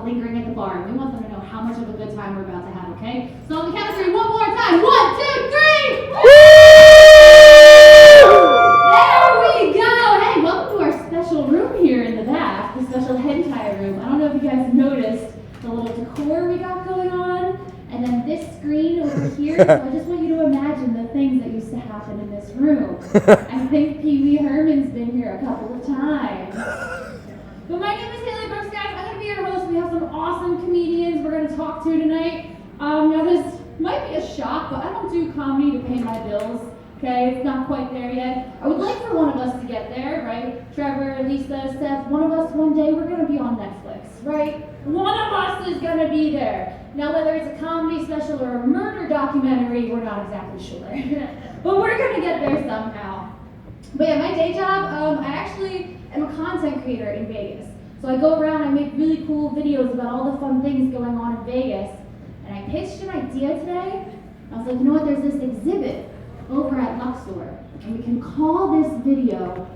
lingering at the bar. And we want them to know how much of a good time we're about to have, okay? So on the count of three, one more time. 1, 2, 3! Woo! There we go! Hey, welcome to our special room here in the back, the special hentai room. I don't know if you guys noticed the little decor we got going on, and then this screen over here. So I just want you to imagine the things that used to happen in this room. I think Pee Wee Herman's been here a couple of times. But my name is HAILEY Brooks, guys. I'm going to be your host. We have some awesome comedians we're going to talk to tonight. Now this might be a shock, but I don't do comedy to pay my bills. Okay, it's not quite there yet. I would like for one of us to get there, right? Trevor, Lisa, Seth, one of us one day, we're going to be on Netflix, right? One of us is going to be there. Now, whether it's a comedy special or a murder documentary, we're not exactly sure. But we're going to get there somehow. But yeah, my day job, I actually am a content creator in Vegas. So I go around, I make really cool videos about all the fun things going on in Vegas. And I pitched an idea today. I was like, you know what, there's this exhibit over at Luxor, and we can call this video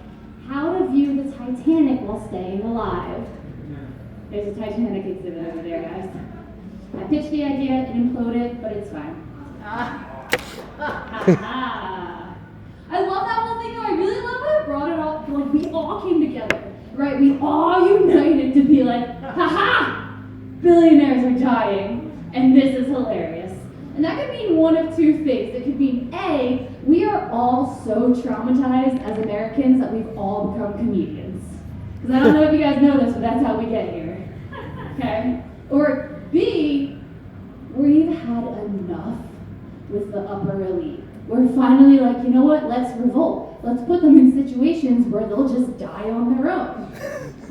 How to View the Titanic While Staying Alive. There's a Titanic exhibit over there, guys. I pitched the idea, it imploded, but it's fine. I love that whole thing though. I really love how it brought it all, like we all came together, right? We all united to be like, haha, billionaires are dying, and this is hilarious. And that could mean one of two things. It could mean A, we are all so traumatized as Americans that we've all become comedians. Because I don't know if you guys know this, but that's how we get here. Okay? Or B, we've had enough with the upper elite. We're finally like, you know what, let's revolt. Let's put them in situations where they'll just die on their own.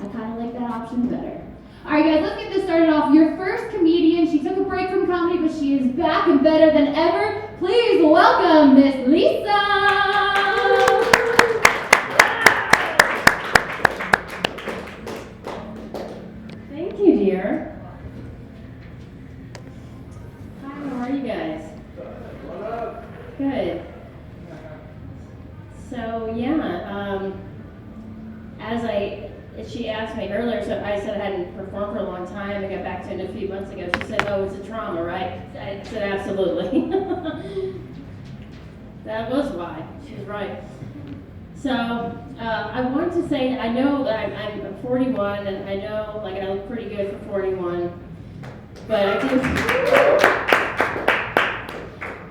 I kind of like that option better. All right, guys, let's get this started off. Your first comedian, she took a break from comedy, but she is back and better than ever. Please welcome Miss Lisa. Thank you, dear. Hi, how are you guys? Good. So yeah, she asked me earlier, so I said I hadn't performed for a long time. I got back to it a few months ago. She said, "Oh, it's a trauma, right?" I said, "Absolutely." That was why. She's right. So I wanted to say, I know that I'm 41, and I know like I look pretty good for 41, but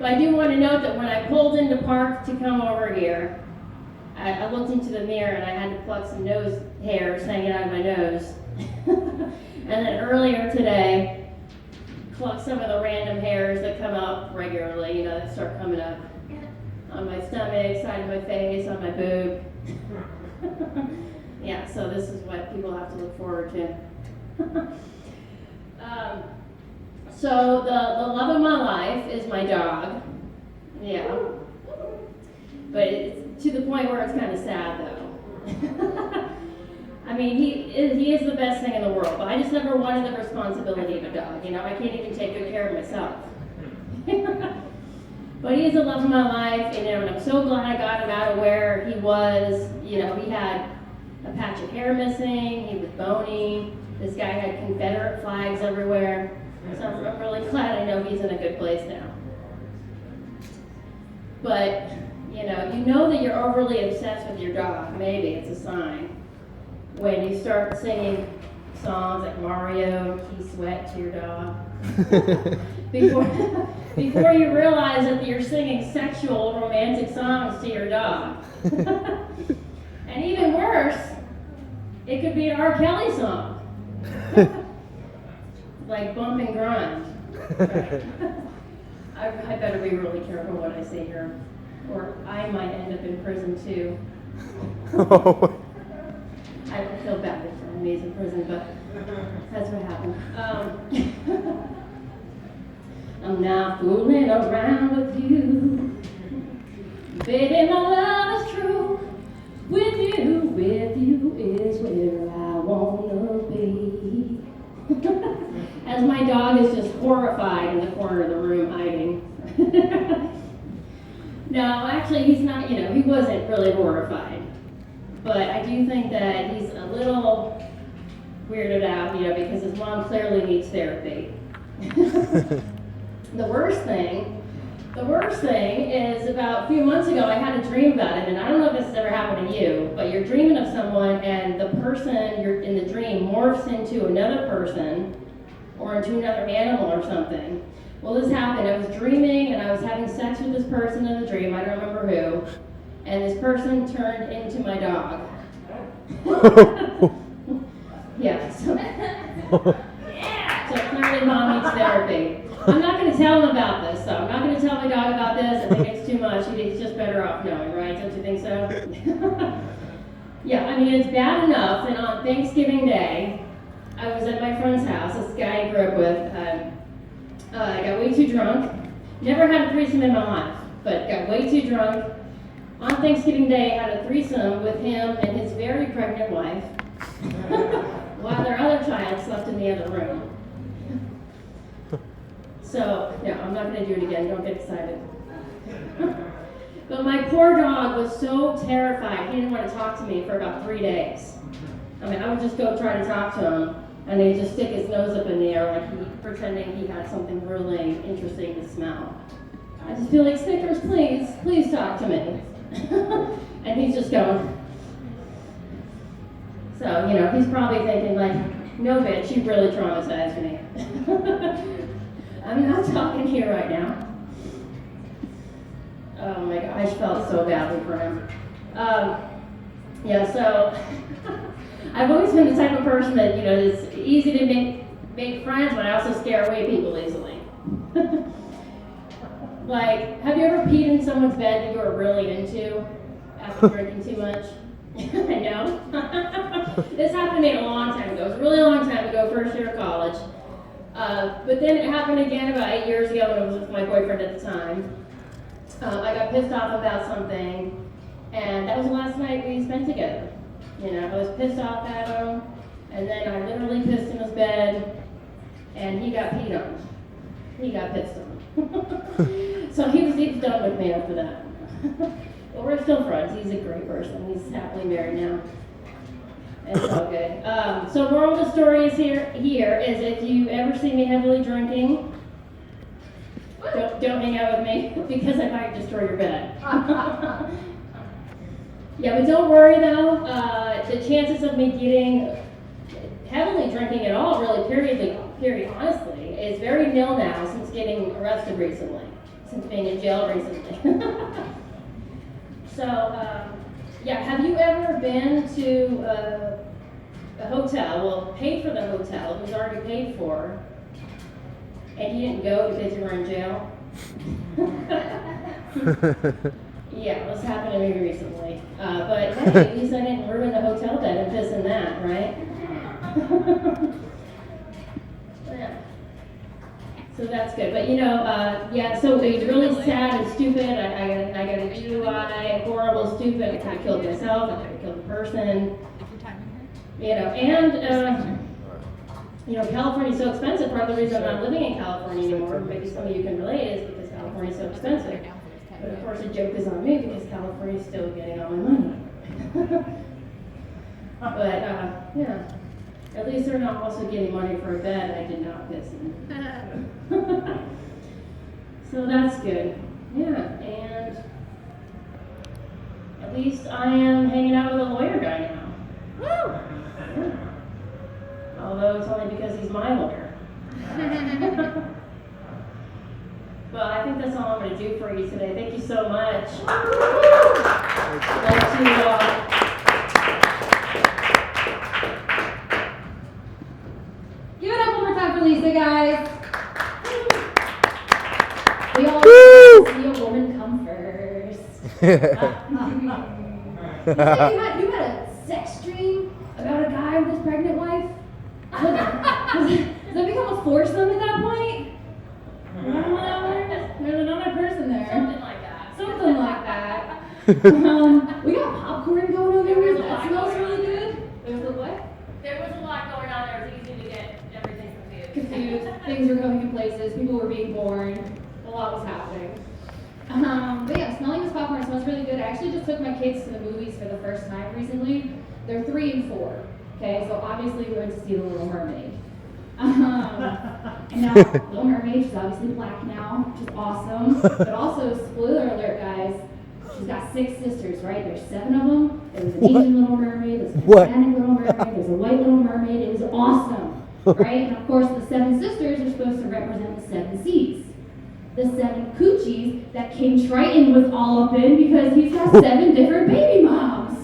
I do want to note that when I pulled into park to come over here, I looked into the mirror and I had to pluck some nose hairs hanging out of my nose. And then earlier today, plucked some of the random hairs that come up regularly, that start coming up on my stomach, side of my face, on my boob. Yeah, so this is what people have to look forward to. So the love of my life is my dog. Yeah. But it's to the point where it's kind of sad, though. I mean, he is the best thing in the world, but I just never wanted the responsibility of a dog. I can't even take good care of myself. But he is the love of my life, and I'm so glad I got him out of where he was. He had a patch of hair missing, he was bony, this guy had Confederate flags everywhere. So I'm really glad I know he's in a good place now. But you know that you're overly obsessed with your dog. Maybe it's a sign when you start singing songs like Mario, Key Sweat to your dog. before you realize that you're singing sexual, romantic songs to your dog. And even worse, it could be an R. Kelly song. Like Bump and Grind. Right. I better be really careful what I say here, or I might end up in prison too. I feel bad for him, he's in prison, but that's what happened. I'm not fooling around with you. Baby, my love is true. With you is where I wanna be. As my dog is just horrified in the corner of the room hiding. No, actually he's not, he wasn't really horrified. But I do think that he's a little weirded out, because his mom clearly needs therapy. The worst thing is about a few months ago I had a dream about him, and I don't know if this has ever happened to you, but you're dreaming of someone and the person you're in the dream morphs into another person or into another animal or something. Well, this happened. I was dreaming and I was having sex with this person in the dream, I don't remember who, and this person turned into my dog. Yeah, so clearly mom needs therapy. I'm not going to tell him about this, though. I'm not going to tell my dog about this. I think it's too much. He's just better off knowing, right? Don't you think so? Yeah, I mean, it's bad enough that on Thanksgiving Day, I was at my friend's house, this guy I grew up with. I got way too drunk. Never had a threesome in my life, but got way too drunk. On Thanksgiving Day, I had a threesome with him and his very pregnant wife, while their other child slept in the other room. So, no, I'm not going to do it again. Don't get excited. But my poor dog was so terrified. He didn't want to talk to me for about 3 days. I mean, I would just go try to talk to him, and he'd just stick his nose up in the air like pretending he had something really interesting to smell. I just feel like, Snickers, please talk to me. And he's just going. So, he's probably thinking like, no bitch, you really traumatized me. I'm not talking here right now. Oh my gosh, I felt so badly for him. So I've always been the type of person that, it's easy to make friends, but I also scare away people easily. Like, have you ever peed in someone's bed that you were really into after drinking too much? I know. This happened to me a long time ago. It was a really long time ago, first year of college. But then it happened again about 8 years ago when I was with my boyfriend at the time. I got pissed off about something, and that was the last night we spent together. I was pissed off at him, and then I literally pissed in his bed, and he got peed on. He got pissed on. So he was done with me after that. But we're still friends. He's a great person. He's happily married now. It's all good. So moral of the story is here is if you ever see me heavily drinking, don't hang out with me because I might destroy your bed. Yeah, but don't worry though. The chances of me getting heavily drinking at all, really, period, honestly, is very nil now since getting arrested recently, since being in jail recently. So, have you ever been to a hotel, well, paid for the hotel, it was already paid for, and you didn't go because you were in jail? Yeah, this happened to me recently. But hey, at least I didn't ruin the hotel bed and piss in that, right? Yeah. So that's good. But so it's really sad and stupid. I got a DUI, horrible, stupid. I could have killed myself. I could have killed a person. California's so expensive. Part of the reason I'm not living in California anymore, maybe some of you can relate, is because California's so expensive. But of course the joke is on me because California's still getting all my money. But at least they're not also getting money for a bed I did not piss in. So that's good. Yeah, and at least I am hanging out with a lawyer guy now. Woo! Yeah. Although it's only because he's my lawyer. But I think that's all I'm going to do for you today. Thank you so much. Give it up one more time for Lisa, guys. We all see a woman come first. You said you had a sex dream about a guy with his pregnant wife? Does that become a foursome at that point? There's another person there. Something like that. We got popcorn going over here. That smells really good. There was a what? There was a lot going on there. It was easy to get everything Confused. Things were going in places. People were being born. A lot was happening. But yeah, smelling this popcorn smells really good. I actually just took my kids to the movies for the first time recently. They're 3 and 4. Okay, so obviously we went to see The Little Mermaid. And now, Little Mermaid, she's obviously black now, which is awesome. But also, spoiler alert, guys, she's got 6 sisters, right? There's 7 of them. There was an Asian Little Mermaid, there's a Hispanic Little Mermaid, there's a white Little Mermaid. It was awesome, right? And of course, the 7 sisters are supposed to represent the 7 seas. The 7 coochies that King Triton was all up in because he's got 7 different baby moms.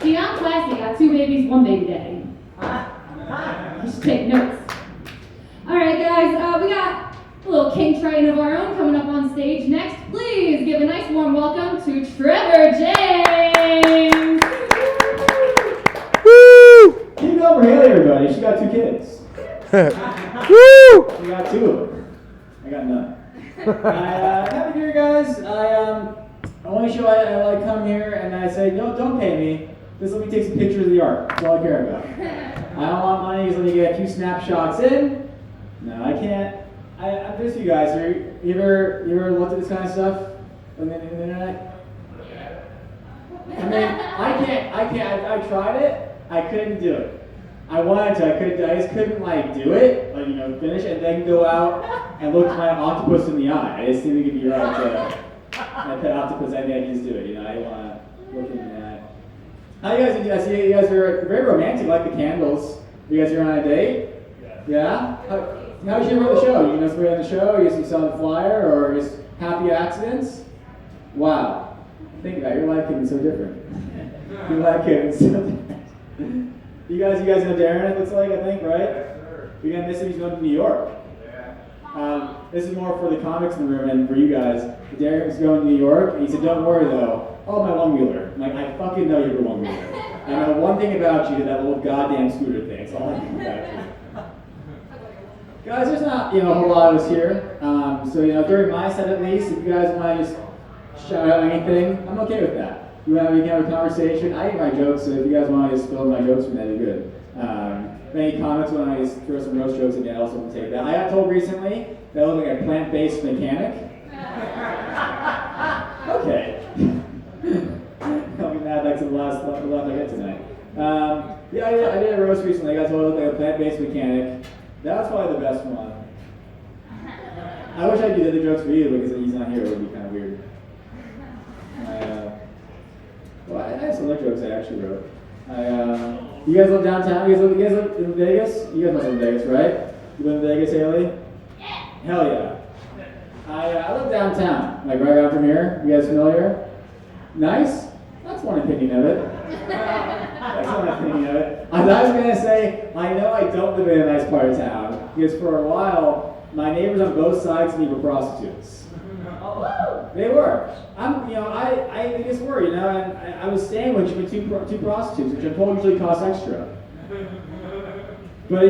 See, I'm classy. I got 2 babies, 1 baby daddy. You should take notes. All right, guys, we got a little King Triton of our own coming up on stage next. Please give a nice warm welcome to Trevor James. Woo! Keep it over Haley, everybody. She got 2 kids. Woo! She got 2 of them. I got none. Happy to be here, guys. I want to show I come here and I say, no, don't pay me. Just let me take some pictures of the art. That's all I care about. I don't want money. Just let me get a few snapshots in. No, I can't. I'm just you guys. You ever looked at this kind of stuff on the internet? I mean, I can't. I tried it. I couldn't do it. I wanted to. I couldn't. I just couldn't do it. Finish it and then go out and look my octopus in the eye. I just think it could be right to my pet octopus. I just do it. I want to look in the eye. How you guys? I see you guys are very romantic, like the candles. You guys are on a date? Yeah. How did you hear about the show? You know somebody on the show? You saw the flyer, or just happy accidents? Wow. Think about it. Your life could be so different. Your life could be so different. You guys know Darren, it looks like, I think, right? You're going to miss him. He's going to New York. This is more for the comics in the room and for you guys. Darren's going to New York, and he said, don't worry, though. Oh, my one-wheeler. I'm like, I fucking know you're a one-wheeler. I know one thing about you, that little goddamn scooter thing. It's all I know about you. Guys, there's not, a whole lot of us here. So, during my set at least, if you guys want to just shout out anything, I'm okay with that. We can have a conversation. I eat my jokes, so if you guys want to just spill my jokes from that'd be good. Any comments when I just throw some roast jokes in, I also will take that. I got told recently that I look like a plant-based mechanic. Okay. I'll be mad back to the last I get tonight. I did a roast recently. I got told I look like a plant-based mechanic. That was probably the best one. I wish I could do the jokes for you because he's not here. It would be kind of weird. Well, I have some other jokes I actually wrote. You guys live downtown? You guys live in Vegas? You guys must live in Vegas, right? You live in Vegas, Haley? Yeah. Hell yeah. I live downtown, right around from here. You guys familiar? Nice? That's one opinion of it. That's one opinion of it. I was going to say, I know I don't live in a nice part of town because for a while, my neighbors on both sides of me were prostitutes. They were. I just were, and I was staying with two prostitutes, which I'm told usually costs extra. But I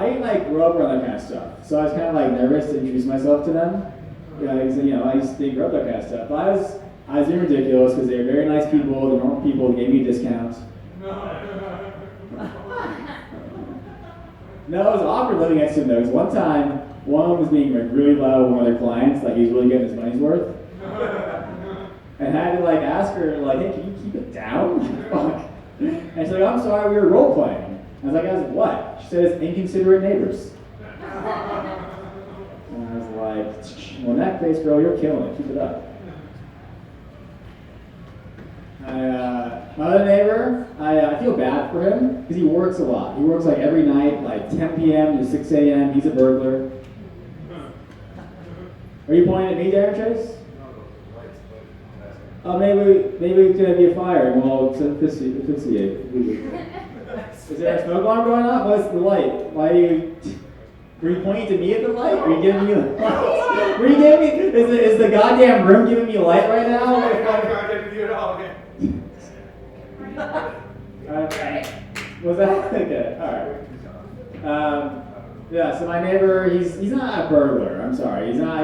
didn't grow up around that kind of stuff, so I was kind of nervous to introduce myself to them. I just didn't grow up that kind of stuff. But I was being ridiculous because they were very nice people, they're normal people, they gave me a discount. No, it was awkward living next to them though. Because one time, one of them was being really loud with one of their clients, he was really getting his money's worth. And I had to ask her, hey, can you keep it down? Fuck. And she's like, I'm sorry, we were role playing. I was like, what? She said it's inconsiderate neighbors. And I was like, well, in that case, girl, you're killing it. Keep it up. My other neighbor, I feel bad for him because he works a lot. He works every night, 10 p.m. to 6 a.m. He's a burglar. Are you pointing at me, Darren Chase? Oh, maybe it's going to be a fire and we'll officiate. Is there a smoke alarm going off? What's the light? Why are you... Were you pointing to me at the light? Are you giving me the light? Were you giving me... Is the goddamn room giving me a light right now? Was that? Okay, alright. So my neighbor, he's not a burglar. I'm sorry. He's not,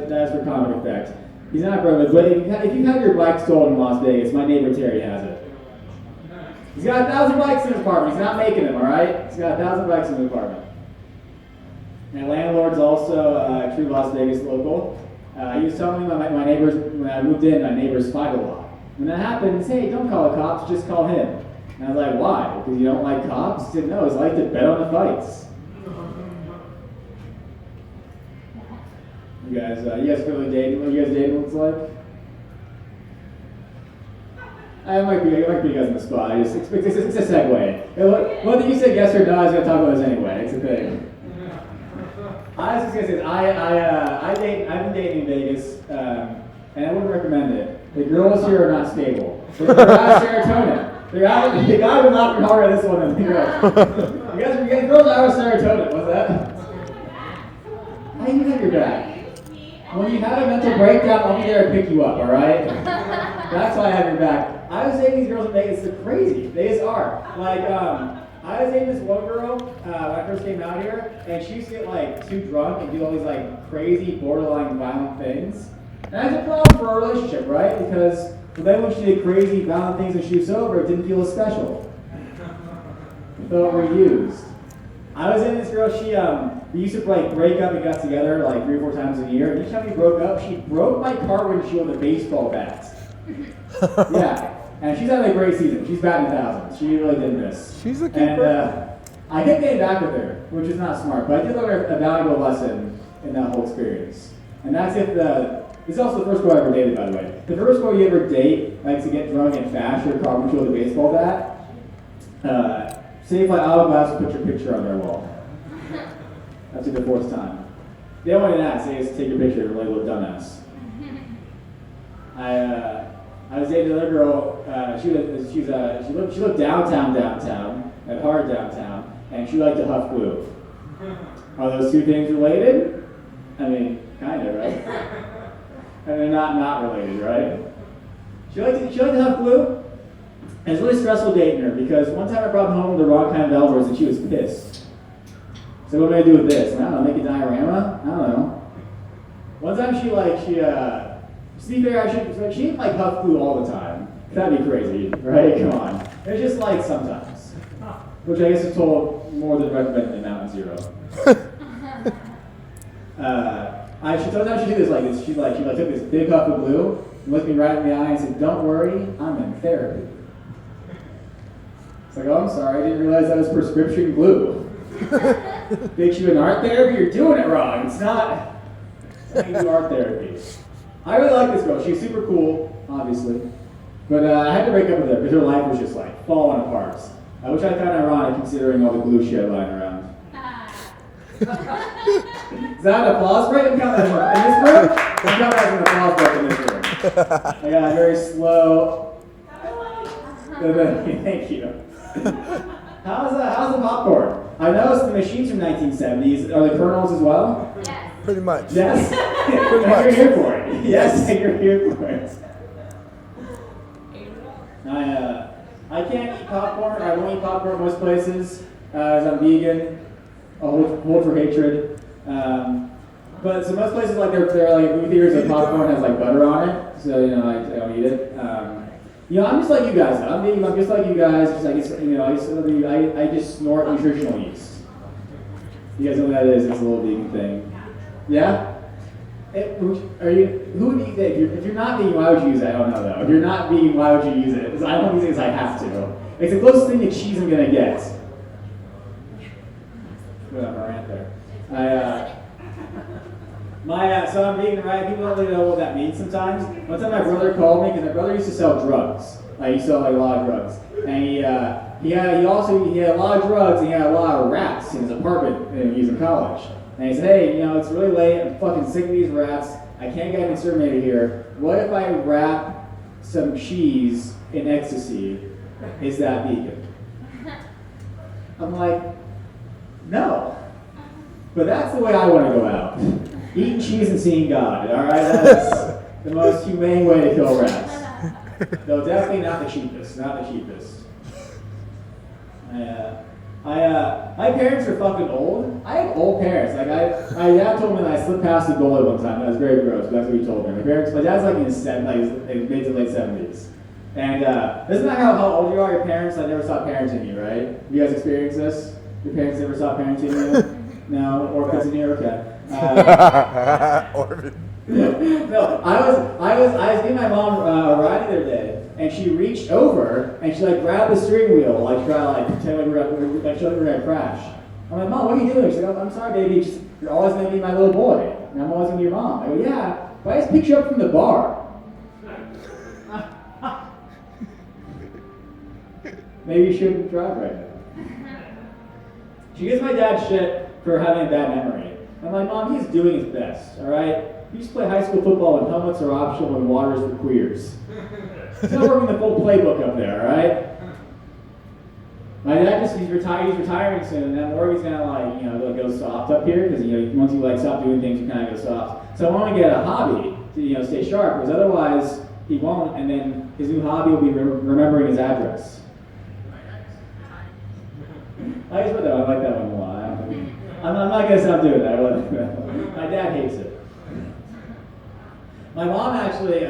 that's for comic effect. He's not a burglar, but if you've had your bike stolen in Las Vegas, my neighbor Terry has it. He's got 1,000 bikes in his apartment. He's not making them, alright? He's got 1,000 bikes in his apartment. And landlord's also a true Las Vegas local. He was telling me my neighbors, when I moved in, my neighbors fight a lot. When that happens, hey, don't call the cops, just call him. And I was like, why? Because you don't like cops? He said, no, it's like to bet on the fights. You guys really dating? What you guys dating looks like? I might be you guys on the spot. It's a segue. Whether you said yes or no, I was going to talk about this anyway. It's a thing. I was just going to say, I've been dating in Vegas, and I wouldn't recommend it. The girls here are not stable. They're out of serotonin. The guys are laughing harder at this one than the girls. You guys girls are out of serotonin. What's that? How do you have your back? When you had a mental breakdown, I'll be there to pick you up, alright? That's why I have your back. I was dating these girls in Vegas, they're crazy. They just are. Like, I was dating this one girl when I first came out here, and she used to get like too drunk and do all these like crazy, borderline violent things. And that's a problem for a relationship, right? Because then when she did crazy, violent things when she was sober, it didn't feel as special. It felt reused. I was in this girl, we used to like break up and got together like 3 or 4 times a year. And each time we broke up, she broke my car windshield with a baseball bat. Yeah, and she's having a great season. She's batting 1,000. She really did this. She's a keeper. And I kept getting back with her, which is not smart. But I did learn a valuable lesson in that whole experience. And that's this is also the first girl I ever dated, by the way. The first girl you ever date, like to get drunk and bash your car windshield with a baseball bat, save my hourglass and put your picture on their wall. That's the 4th time. They don't want to ask, they just take your picture, like a little dumbass. I was dating another girl, she lived downtown, at hard downtown, and she liked to huff glue. Are those two things related? I mean, kind of, right? And they're not related, right? She liked to huff glue. And it's really stressful dating her because one time I brought home the wrong kind of elbows and she was pissed. So what am I gonna do with this? I don't know, make a diorama? I don't know. One time to be fair, she didn't like huff glue all the time. That'd be crazy, right? Come on. It's just like sometimes. Which I guess is told more than recommended in Mountain Zero. Sometimes she do this like this. She took this big huff of glue, looked me right in the eye and said, "Don't worry, I'm in therapy." It's like, oh, I'm sorry, I didn't realize that was prescription glue. Makes you in art therapy, you're doing it wrong. It's not how you do art therapy. I really like this girl. She's super cool, obviously. But I had to break up with her because her life was just like falling apart. Which I found ironic considering all the glue she had lying around. Is that an applause break? I'm counting that in this room? I'm counting that as an applause break in this room. I got a very slow. Thank you. How's the popcorn? I noticed the machines from 1970s. Are the kernels as well? Yes. Pretty much. Yes? Pretty much. You're here for it. Yes, you're here for it. I can't eat popcorn. I won't eat popcorn at most places as I'm vegan. I'll hold for hatred. But so most places like they're like movie theaters that popcorn has like butter on it. So I don't eat it. I'm just like you guys. I'm just like you guys. I just snort nutritional yeast. You guys know what that is? It's a little vegan thing. Yeah. Who would eat it? If you're not vegan, why would you use it? I don't know though. If you're not vegan, why would you use it? Because I don't use it because I have to. It's the closest thing to cheese I'm gonna get. Put up my rant there. So I'm vegan, right? People don't really know what that means sometimes. One time my brother called me because my brother used to sell drugs. He used to sell like a lot of drugs, and he had a lot of drugs and he had a lot of rats in his apartment when he was in college. And he said, hey, it's really late. I'm fucking sick of these rats. I can't get an exterminator here. What if I wrap some cheese in ecstasy? Is that vegan? I'm like, no. But that's the way I want to go out. Eating cheese and seeing God, all right? That's the most humane way to kill rats. Though definitely not the cheapest, My parents are fucking old. I have old parents. Like my dad told me that I slipped past the goalie one time. That was very gross, but that's what he told me. My dad's like in his mid to late 70s. And doesn't matter how old you are, your parents never stop parenting you, right? You guys experience this? Your parents never stop parenting you? No, orphans in here, okay. Orphan. No, I was giving my mom a ride the other day, and she reached over and she like grabbed the steering wheel, like try to like pretend like we're gonna crash. I'm like, Mom, what are you doing? She's like, I'm sorry, baby. Just, you're always gonna be my little boy, and I'm always gonna be your mom. I go, yeah, but I just picked you up from the bar. Maybe you shouldn't drive right now. She gives my dad shit for having a bad memory. I'm like, Mom, he's doing his best, all right? You just play high school football and helmets are optional and water's for queers. He's not working the full playbook up there, all right? My dad he's retiring soon, and then Morgan's gonna like, go soft up here, because once you like stop doing things, you kind of go soft. So I want to get a hobby to stay sharp, because otherwise he won't, and then his new hobby will be remembering his address. I just put that. I like that one a lot. I'm not gonna stop doing that. My dad hates it. My mom actually,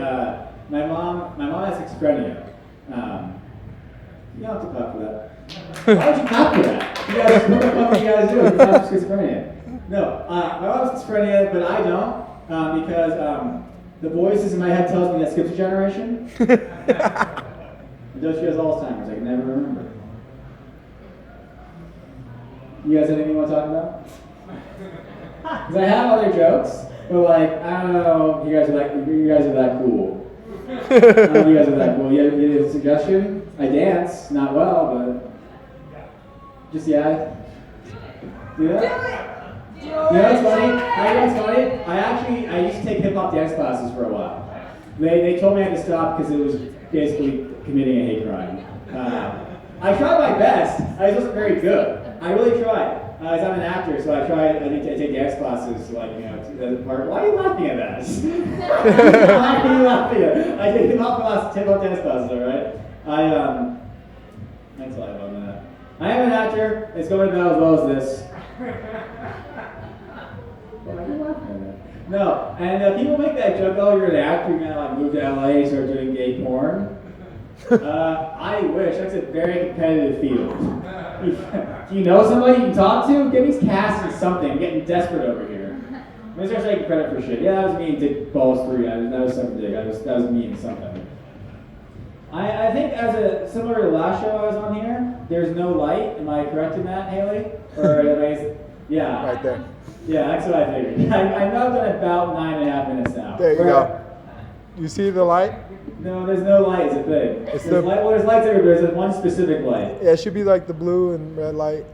my mom has schizophrenia. You don't have to clap for that. Why would you clap for that? You guys, what the fuck are you guys doing? You have schizophrenia. No, my mom has schizophrenia, but I don't, because the voices in my head tells me that skips a generation. And she has Alzheimer's. I can never remember. You guys have anything you want to talk about? Because I have other jokes, but like, I don't know if you guys are that cool. I don't know if you guys are that cool. You have a suggestion? I dance, not well, but just yeah. Do that? You know what's funny? I used to take hip-hop dance classes for a while. They told me I had to stop because it was basically committing a hate crime. I tried my best. I just wasn't very good. I really tried. I'm an actor, so I take dance classes, like, as a part. Why are you laughing at that? Why are you laughing at that? I take hip-hop dance classes, all right? That's all I have on that. I am an actor. It's going about as well as this. Why are you laughing at that? No, and people make that joke, oh, you're an actor, you're gonna like move to LA and start doing gay porn. I wish. That's a very competitive field. Do you know somebody you can talk to? Get me cast in something. I'm getting desperate over here. I'm gonna start taking credit for shit. Yeah, that was me and Dick Balls 3. That was something big. That was me and something. I think similar to the last show I was on here, there's no light. Am I correct in that, Haley? Or yeah. Right there. Yeah, that's what I figured. I've now done about 9.5 minutes now. There you go. You see the light? No, there's no light, it's a thing. There's lights everywhere, there's one specific light. Yeah, it should be like the blue and red light.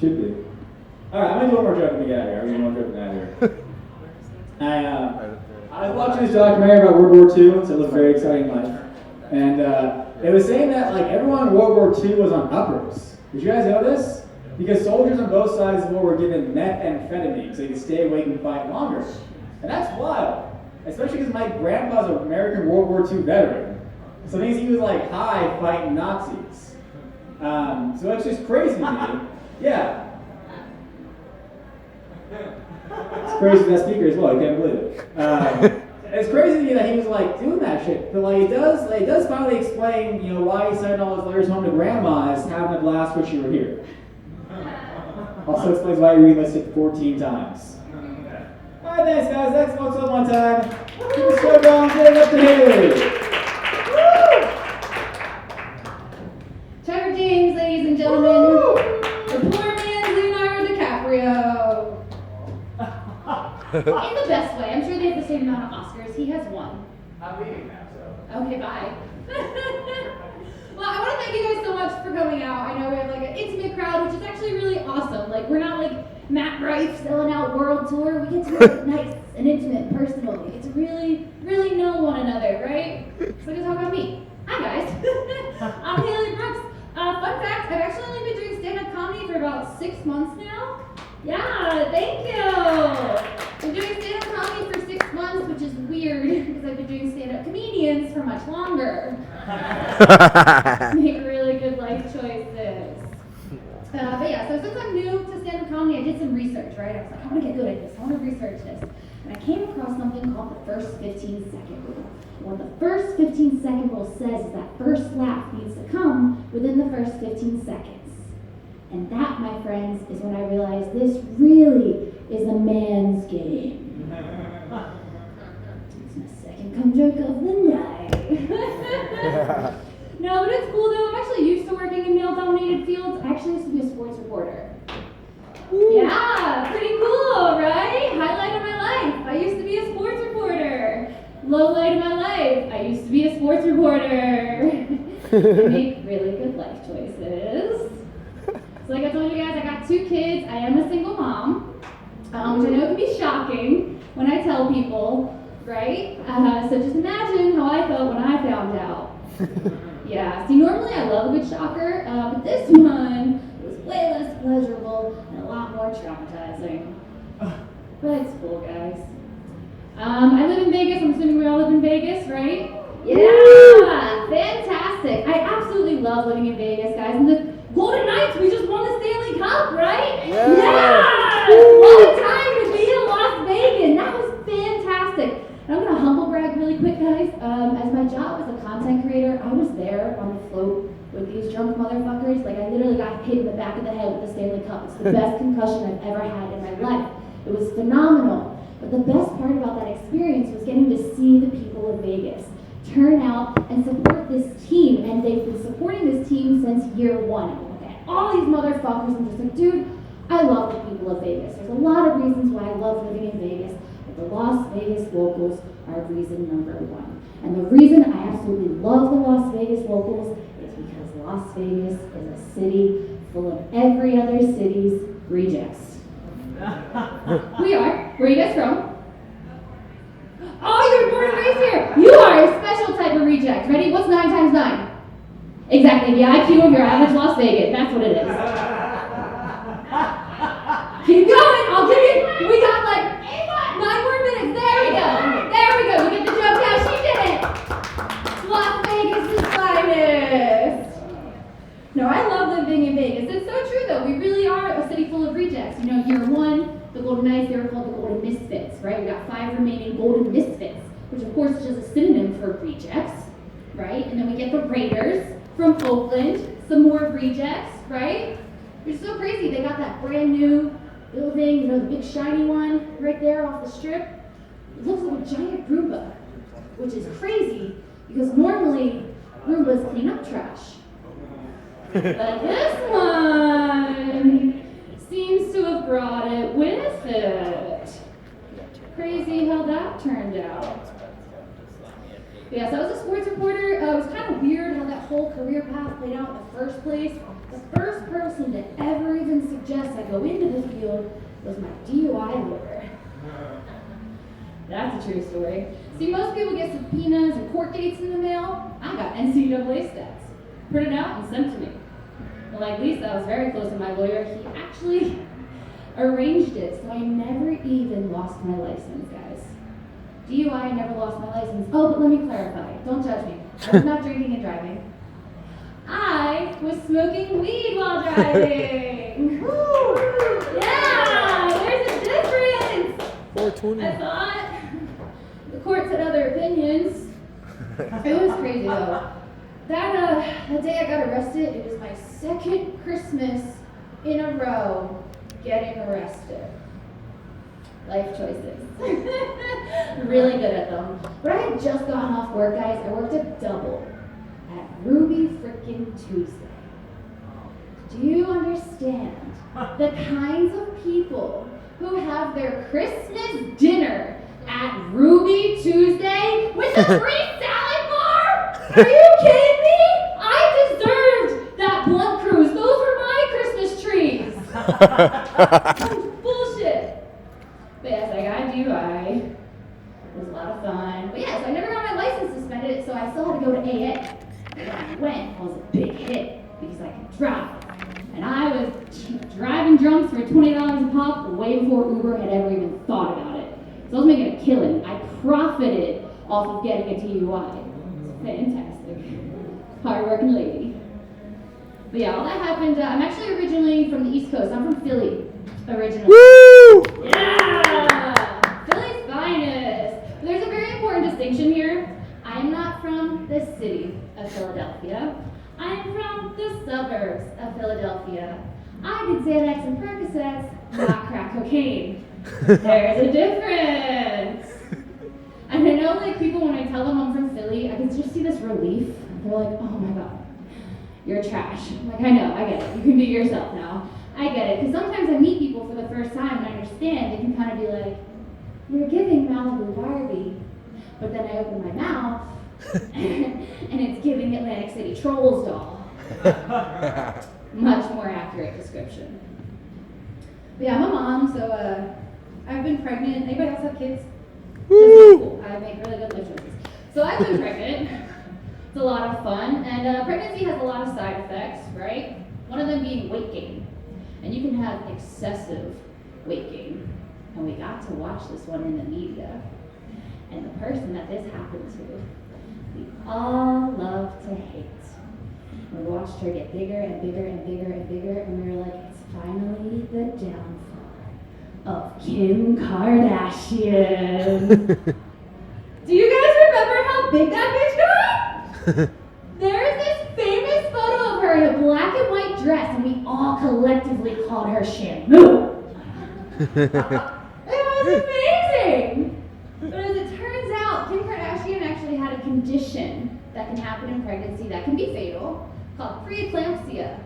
Should be. Alright, I'm gonna do one more joke when we get out of here. I'm gonna do one more joke out of here. I was watching this documentary about World War II, so it looked very exciting life. And it was saying that like everyone in World War II was on uppers. Did you guys know this? Because soldiers on both sides of the war were given methamphetamine so they could stay awake and fight longer. And that's wild. Especially because my grandpa's an American World War II veteran. So it means he was like high fighting Nazis. So it's just crazy to me. Yeah. It's crazy to that speaker as well, I can't believe it. It's crazy to me that he was like doing that shit. But like it does finally explain, why he sent all his letters home to grandma as having a blast wish you were here. Also explains why he re-enlisted 14 times. Alright, thanks guys. That's what's up one time. Keep the show going. Get it up to Haley. Trevor James, ladies and gentlemen. The poor man's Leonardo DiCaprio. In the best way. I'm sure they have the same amount of Oscars. He has one. I'm leaving now, so. Okay, bye. Well, I want to thank you guys so much for coming out. I know we have like an intimate crowd, which is actually really awesome. Like, we're not like Matt Rife selling out world tour. We get to be like nice and intimate, personal. We get to really, really know one another, right? So we can talk about me. Hi guys. I'm HAILEY BROOKS. Fun fact, I've actually only been doing stand-up comedy for about 6 months now. Yeah, thank you. I've been doing stand-up comedy for 6 months, which is weird because I've been doing stand-up comedians for much longer. Make really good life choices. But yeah, so since I'm new to stand-up comedy, I did some research, right? I was like, I want to get good at this. I want to research this. And I came across something called the first 15-second rule. What the first 15-second rule says is that first laugh needs to come within the first 15 seconds. And that, my friends, is when I realized this really is a man's game. It's my second become joke of the night. No, but it's cool though. I'm actually used to working in male-dominated fields. I actually used to be a sports reporter. Yeah, pretty cool, right? Highlight of my life. I used to be a sports reporter. Low light of my life. I used to be a sports reporter. I make really good life choices. So like I told you guys, I got 2 kids. I am a single mom, which I know can be shocking when I tell people, right? So just imagine how I felt when I found out. Yeah, see, normally I love a good shocker, but this one was way less pleasurable and a lot more traumatizing. But it's cool, guys. I live in Vegas. I'm assuming we all live in Vegas, right? Yeah, fantastic. I absolutely love living in Vegas, guys. And the Golden Knights, we just won the Stanley Cup, right? Yeah! What a time to be in Las Vegas. That was fantastic. And I'm gonna humble brag really quick, guys. As my job as a content creator, I was there on the float with these drunk motherfuckers. Like, I literally got hit in the back of the head with the Stanley Cup. It's the best concussion I've ever had in my life. It was phenomenal. But the best part about that experience was getting to see the people of Vegas turn out and support this team. And they've been supporting this team since year 1. And look at all these motherfuckers and just like, dude, I love the people of Vegas. There's a lot of reasons why I love living in Vegas. The Las Vegas locals are reason number 1. And the reason I absolutely love the Las Vegas locals is because Las Vegas is a city full of every other city's rejects. We are. Where are you guys from? Oh, you were born and raised here. You are a special type of reject. Ready? What's 9 times 9? Exactly, the IQ of your average Las Vegas. That's what it is. Keep going. I'll give you. We got like 9 more minutes. There we go. There we go. You get the joke now. She did it. Las Vegas is finest. No, I love living in Vegas. It's so true, though. We really are a city full of rejects. You know, year 1, the Golden Knights, they were called the Golden Misfits, right? We got 5 remaining Golden Misfits, which of course is just a synonym for rejects, right? And then we get the Raiders from Oakland, some more rejects, right? It's so crazy. They got that brand new building, you know, the big shiny one right there off the strip. It looks like a giant Roomba, which is crazy because normally Roombas clean up trash. But this one seems to have brought it with it. Crazy how that turned out. Yeah, so I was a sports reporter. It was kind of weird how that whole career path played out in the first place. The first person to ever even suggest I go into this field was my DUI lawyer. That's a true story. See, most people get subpoenas and court dates in the mail. I got NCAA stats printed out and sent to me. Well, like Lisa, I was very close to my lawyer. He actually arranged it, so I never even lost my license, guys. DUI, I never lost my license. Oh, but let me clarify. Don't judge me. I was not drinking and driving. I was smoking weed while driving. Woo! Yeah, there's a difference. 420. I thought the courts had other opinions. It was crazy though. That day I got arrested, it was my 2nd Christmas in a row getting arrested. Life choices. Really good at them. But I had just gotten off work, guys. I worked a double at Ruby frickin' Tuesday. Do you understand the kinds of people who have their Christmas dinner at Ruby Tuesday with a free salad bar? Are you kidding me? I deserved that blunt cruise. Those were my Christmas trees. Bullshit. But yes, I got a DUI. It was a lot of fun. But yes, I never got my license suspended, so I still had to go to AA. And when I went, I was a big hit because I could drive. And I was driving drunks for $20 a pop way before Uber had ever even thought about it. So I was making a killing. I profited off of getting a DUI. Fantastic. Hard-working lady. But yeah, all that happened. I'm actually originally from the East Coast. I'm from Philly, originally. Woo! Yeah! Philly's finest. But there's a very important distinction here. I'm not from the city of Philadelphia. I'm from the suburbs of Philadelphia. I did Xanax and Percocets, not crack cocaine. There's a difference. And I know, like, people, when I tell them I'm from Philly, I can just see this relief. They're like, oh my God, you're trash. I'm like, I know, I get it. You can be yourself now. I get it. Because sometimes I meet people for the first time and I understand. They can kind of be like, you're giving Malibu Barbie. But then I open my mouth and it's giving Atlantic City Trolls doll. Much more accurate description. But yeah, I'm a mom, so I've been pregnant. Anybody else have kids? Woo! Cool. I make really good life choices. So I've been pregnant. It's a lot of fun, and pregnancy has a lot of side effects, right? One of them being weight gain. And you can have excessive weight gain. And we got to watch this one in the media. And the person that this happened to, we all love to hate. We watched her get bigger and bigger and bigger and bigger, and we were like, it's finally the downfall of Kim Kardashian. Do you guys remember how big that bitch got? There's this famous photo of her in a black and white dress, and we all collectively called her Shampoo. It was amazing! But as it turns out, Kim Kardashian actually had a condition that can happen in pregnancy that can be fatal, called preeclampsia.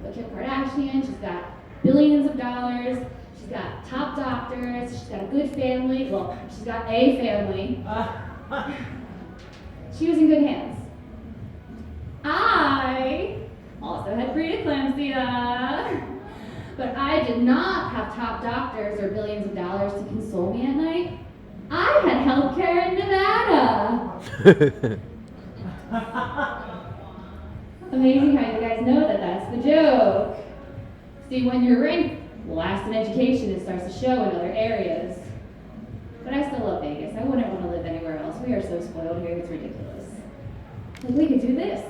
But Kim Kardashian, she's got billions of dollars, she's got top doctors, she's got a good family, well, she's got a family. She was in good hands. I also had preeclampsia, but I did not have top doctors or billions of dollars to console me at night. I had healthcare in Nevada. Amazing how you guys know that that's the joke. See, when you're ranked last in education, it starts to show in other areas. But I still love Vegas. I wouldn't want to live anywhere else. We are so spoiled here, it's ridiculous. Like, we could do this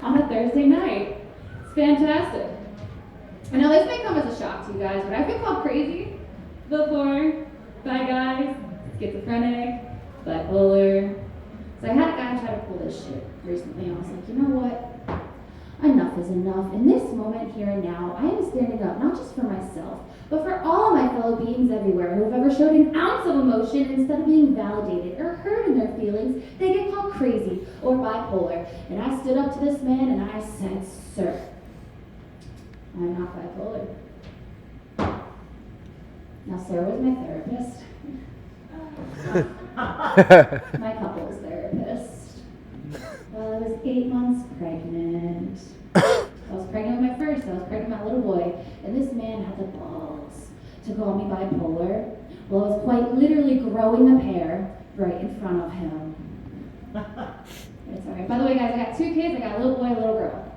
on a Thursday night. It's fantastic. I know this may come as a shock to you guys, but I've been called crazy before by guys, schizophrenic, bipolar. So I had a guy try to pull this shit recently. I was like, you know what? Enough is enough. In this moment, here and now, I am standing up not just for myself, but for all my fellow beings everywhere who have ever showed an ounce of emotion. Instead of being validated or heard in their feelings, they get called crazy or bipolar. And I stood up to this man and I said, sir, I'm not bipolar. Now, Sarah was my therapist. My couples therapist. Well, I was 8 months pregnant. I was pregnant with my first. I was pregnant with my little boy. And this man had the balls to call me bipolar. Well, I was quite literally growing a pair right in front of him. It's all right. By the way, guys, I got 2 kids. I got a little boy and a little girl.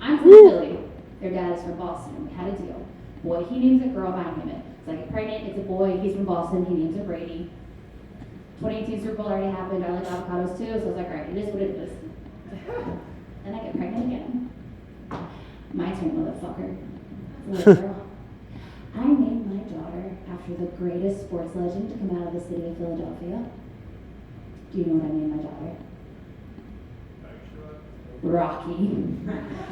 I'm from Philly. Their dad is from Boston. We had a deal. Boy, he names it. Girl, I name it. So I get pregnant. It's a boy. He's from Boston. He names it Brady. 2018 Super Bowl already happened. I like avocados too, so I was like, all right, it is what it is. Then I get pregnant again. My turn, motherfucker. Little girl. I named my daughter after the greatest sports legend to come out of the city of Philadelphia. Do you know what I named my daughter? Rocky.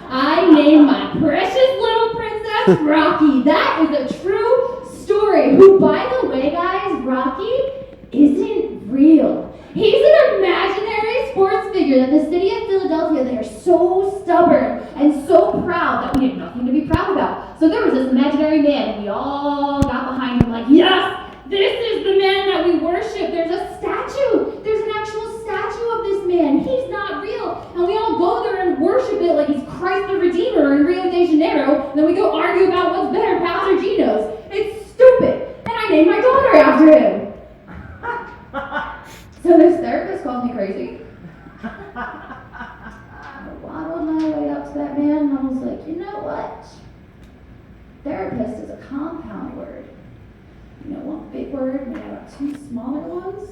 I named my precious little princess Rocky. That is a true story. Who, by the way, guys, Rocky isn't real. He's an imaginary sports figure that the city of Philadelphia, they are so stubborn and so proud that we had nothing to be proud about. So there was this imaginary man, and we all got behind him like, yes, this is the man that we worship. There's a statue. There's an actual statue of this man. He's not real. And we all go there and worship it like he's Christ the Redeemer in Rio de Janeiro. And then we go argue about what's better, Pastor Gino's. It's stupid. And I named my daughter after him. So this therapist called me crazy. I waddled my way up to that man and I was like, you know what? Therapist is a compound word. You know, one big word made out of 2 smaller ones.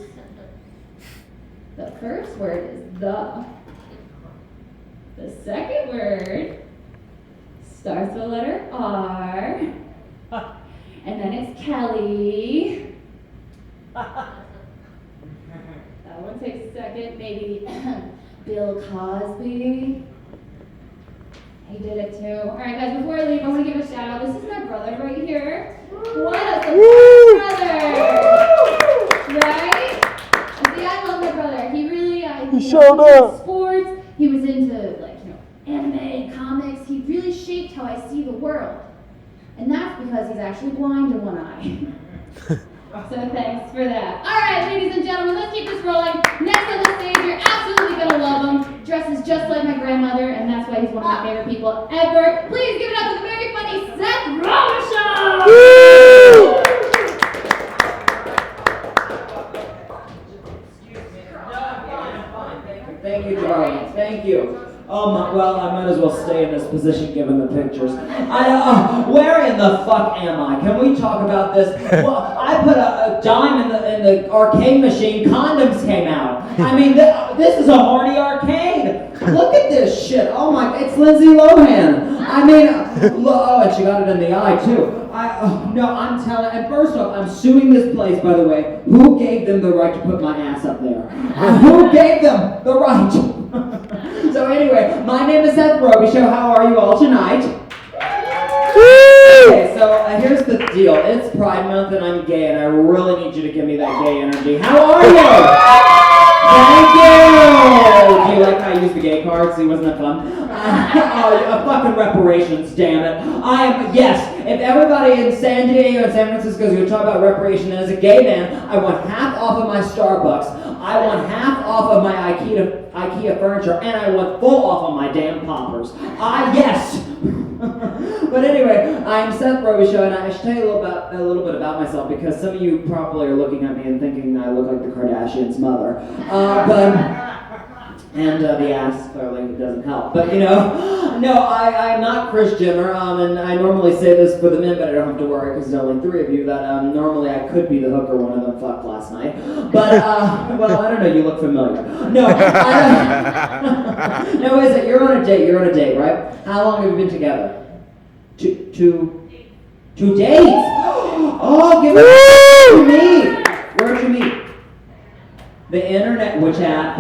The first word is the. The second word starts with the letter R. And then it's Kelly. That one takes a second. Maybe Bill Cosby. He did it too. All right, guys, before I leave, I want to give a shout out. This is my brother right here. What a surprise brother! Right? showed up. Sports. He was into anime, comics. He really shaped how I see the world. And that's because he's actually blind in one eye. So thanks for that. All right, ladies and gentlemen, let's keep this rolling. Next on the stage, you're absolutely gonna love him. Dresses just like my grandmother, and that's why he's one of my favorite people ever. Please give it up for the very funny Seth RobichauX! Thank you, darling. Thank you. Well, I might as well stay in this position given the pictures. Where in the fuck am I? Can we talk about this? Well, I put a dime in the arcade machine. Condoms came out. I mean, this is a horny arcade. Look at this shit. Oh my, it's Lindsay Lohan. I mean, and she got it in the eye too. No, I'm telling, and first off, I'm suing this place, by the way. Who gave them the right to put my ass up there? Who gave them the right? So anyway, my name is Seth RobichauX. How are you all tonight? Okay, so here's the deal. It's Pride Month and I'm gay, and I really need you to give me that gay energy. How are you? Thank you! Do you like how I used the gay card? See, wasn't that fun? Fucking reparations, damn it. Yes, if everybody in San Diego and San Francisco is going to talk about reparation, and as a gay man, I want half off of my Starbucks, I want half off of my IKEA furniture, and I want full off of my damn poppers. Yes! But anyway, I'm Seth RobichauX, and I should tell you a little bit about myself, because some of you probably are looking at me and thinking I look like the Kardashians' mother. And the ass clearly doesn't help. But no, I'm not Kris Jenner, and I normally say this for the men, but I don't have to worry because there's only 3 of you that normally I could be the hooker one of them fucked last night. But, well, I don't know, you look familiar. No, no, is it? You're on a date, right? How long have you been together? Two dates? Oh, give it to me. Where'd you meet? The internet. Which app?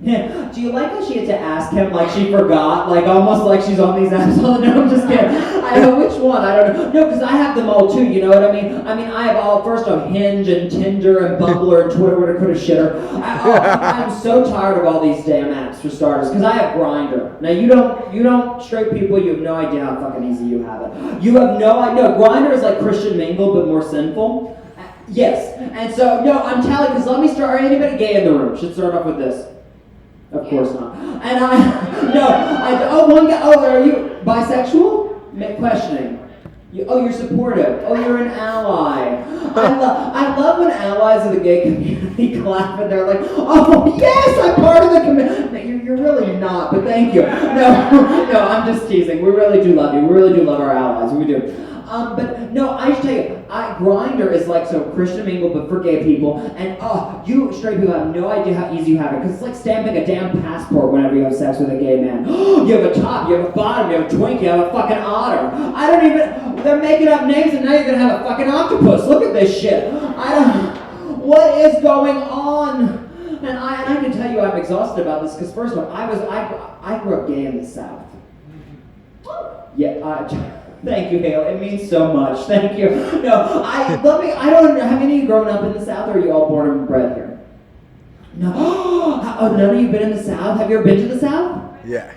Yeah. Do you like how she had to ask him like she forgot? Like almost like she's on these apps all the time. No, I'm just kidding. I know which one. I don't know. No, because I have them all too, you know what I mean? I have all, first off, Hinge and Tinder and Bumbler and Twitter, what a shitter. I'm so tired of all these damn apps for starters, because I have Grindr. Now you don't straight people, you have no idea how fucking easy you have it. You have no idea. Grindr is like Christian Mingle, but more sinful. Yes, and so, no, I'm telling you, because let me start, are anybody gay in the room? Should start off with this. Of course not. And one guy, are you bisexual? Questioning. You're supportive. Oh, you're an ally. I love when allies of the gay community clap and they're like, oh, yes, I'm part of the community. You're really not, but thank you. No, I'm just teasing. We really do love you. We really do love our allies. We do. But no, I should tell you, Grindr is like so Christian Mingle, but for gay people. And you straight people have no idea how easy you have it, because it's like stamping a damn passport whenever you have sex with a gay man. You have a top, you have a bottom, you have a twink, you have a fucking otter. They're making up names, and now you're gonna have a fucking octopus. Look at this shit. What is going on? And I can tell you I'm exhausted about this, because first of all, I grew up gay in the South. Yeah, thank you, Hale. It means so much. Thank you. No, I don't know. Have any of you grown up in the South, or are you all born and bred here? No. Oh, none of you been in the South? Have you ever been to the South? Yeah.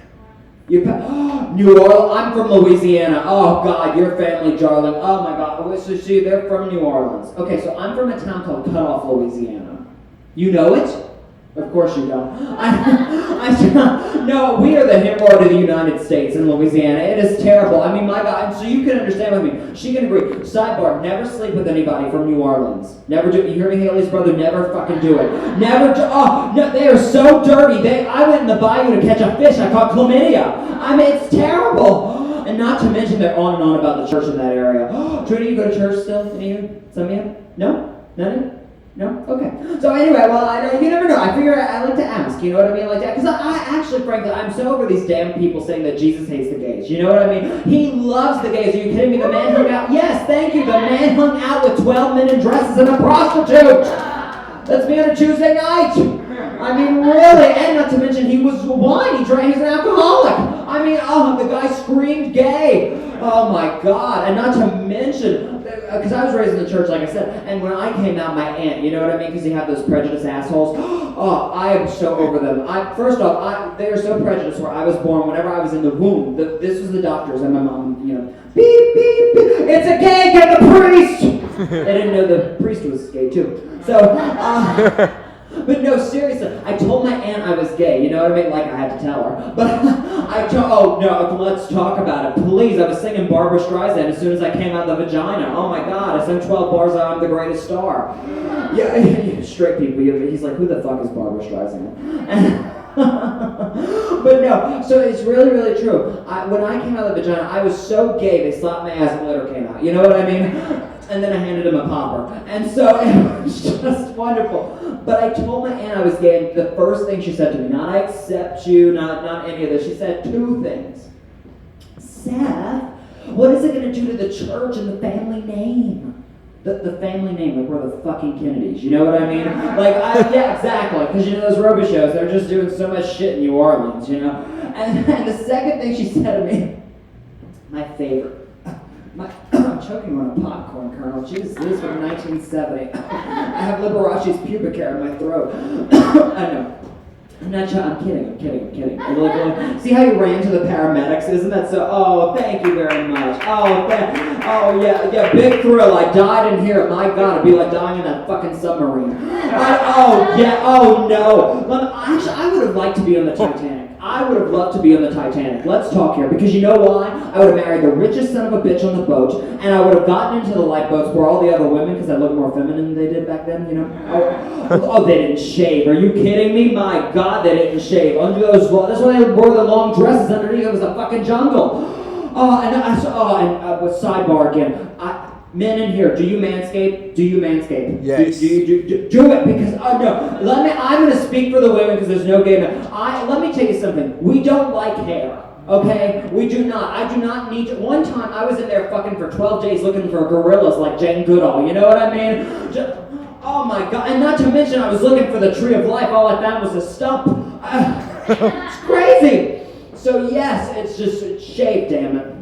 New Orleans? I'm from Louisiana. Oh, God, your family, darling. Oh, my God. So, see, they're from New Orleans. Okay, so I'm from a town called Cutoff, Louisiana. You know it? Of course you don't. No, we are the hemorrhoid of the United States in Louisiana. It is terrible. I mean, my God, so you can understand with me. She can agree. Sidebar, never sleep with anybody from New Orleans. Never do it. You hear me, Haley's brother? Never fucking do it. Never do. Oh, no, they are so dirty. I went in the bayou to catch a fish. I caught chlamydia. I mean, it's terrible. And not to mention they're on and on about the church in that area. Do any of you go to church still? Any of you? Some of you? No? None of you? No? Okay. So anyway, well, you never know. I figure I like to ask, you know what I mean? Like that. Because I actually, frankly, I'm so over these damn people saying that Jesus hates the gays. You know what I mean? He loves the gays. Are you kidding me? The man hung out. Yes, thank you. The man hung out with 12 men in dresses and a prostitute. That's me on a Tuesday night. I mean, really. And not to mention, he was wine. He drank. He's an alcoholic. I mean, the guy screamed gay. Oh my God. And not to mention, because I was raised in the church, like I said, and when I came out, my aunt, you know what I mean? Because you have those prejudiced assholes. Oh, I am so over them. First off, they are so prejudiced where I was born, whenever I was in the womb, this was the doctors and my mom, you know, beep, beep, beep, it's a gay, get the priest! They didn't know the priest was gay too. So, but no, seriously, I told my aunt I was gay, you know what I mean? Like I had to tell her. But oh no, let's talk about it. Please, I was singing Barbra Streisand as soon as I came out of the vagina. Oh my God, I sang 12 bars I'm the greatest star. Yeah, straight people, he's like, who the fuck is Barbra Streisand? But no, so it's really, really true. When I came out of the vagina, I was so gay, they slapped my ass and glitter came out. You know what I mean? And then I handed him a popper. And so it was just wonderful. But I told my aunt I was gay, and the first thing she said to me, not I accept you, not any of this, she said two things. Seth, what is it going to do to the church and the family name? The family name, like we're the fucking Kennedys, you know what I mean? Like, yeah, exactly, because you know those RobichauX, they're just doing so much shit in New Orleans, you know? And the second thing she said to me, my favorite, I'm choking on a popcorn kernel. Jesus, this is from 1970. I have Liberace's pubic hair in my throat. I know. I'm kidding. See how you ran to the paramedics? Isn't that so? Oh, thank you very much. Oh, yeah, big thrill. I died in here. My God, it'd be like dying in that fucking submarine. Oh no. Actually, I would have liked to be on the Titanic. I would have loved to be on the Titanic. Let's talk here, because you know why? I would have married the richest son of a bitch on the boat, and I would have gotten into the lifeboats where all the other women, because I look more feminine than they did back then, you know? Oh, they didn't shave. Are you kidding me? My God, they didn't shave. Under those, that's why they wore the long dresses underneath. It was a fucking jungle. With sidebar again. Men in here, do you manscape? Yes. Do it, because no. I'm going to speak for the women because there's no gay men. Let me tell you something. We don't like hair. Okay? We do not. I do not need to. One time I was in there fucking for 12 days looking for gorillas like Jane Goodall. You know what I mean? Oh my God. And not to mention I was looking for the tree of life. All I found was a stump. It's crazy. So yes, it's shaved, damn it.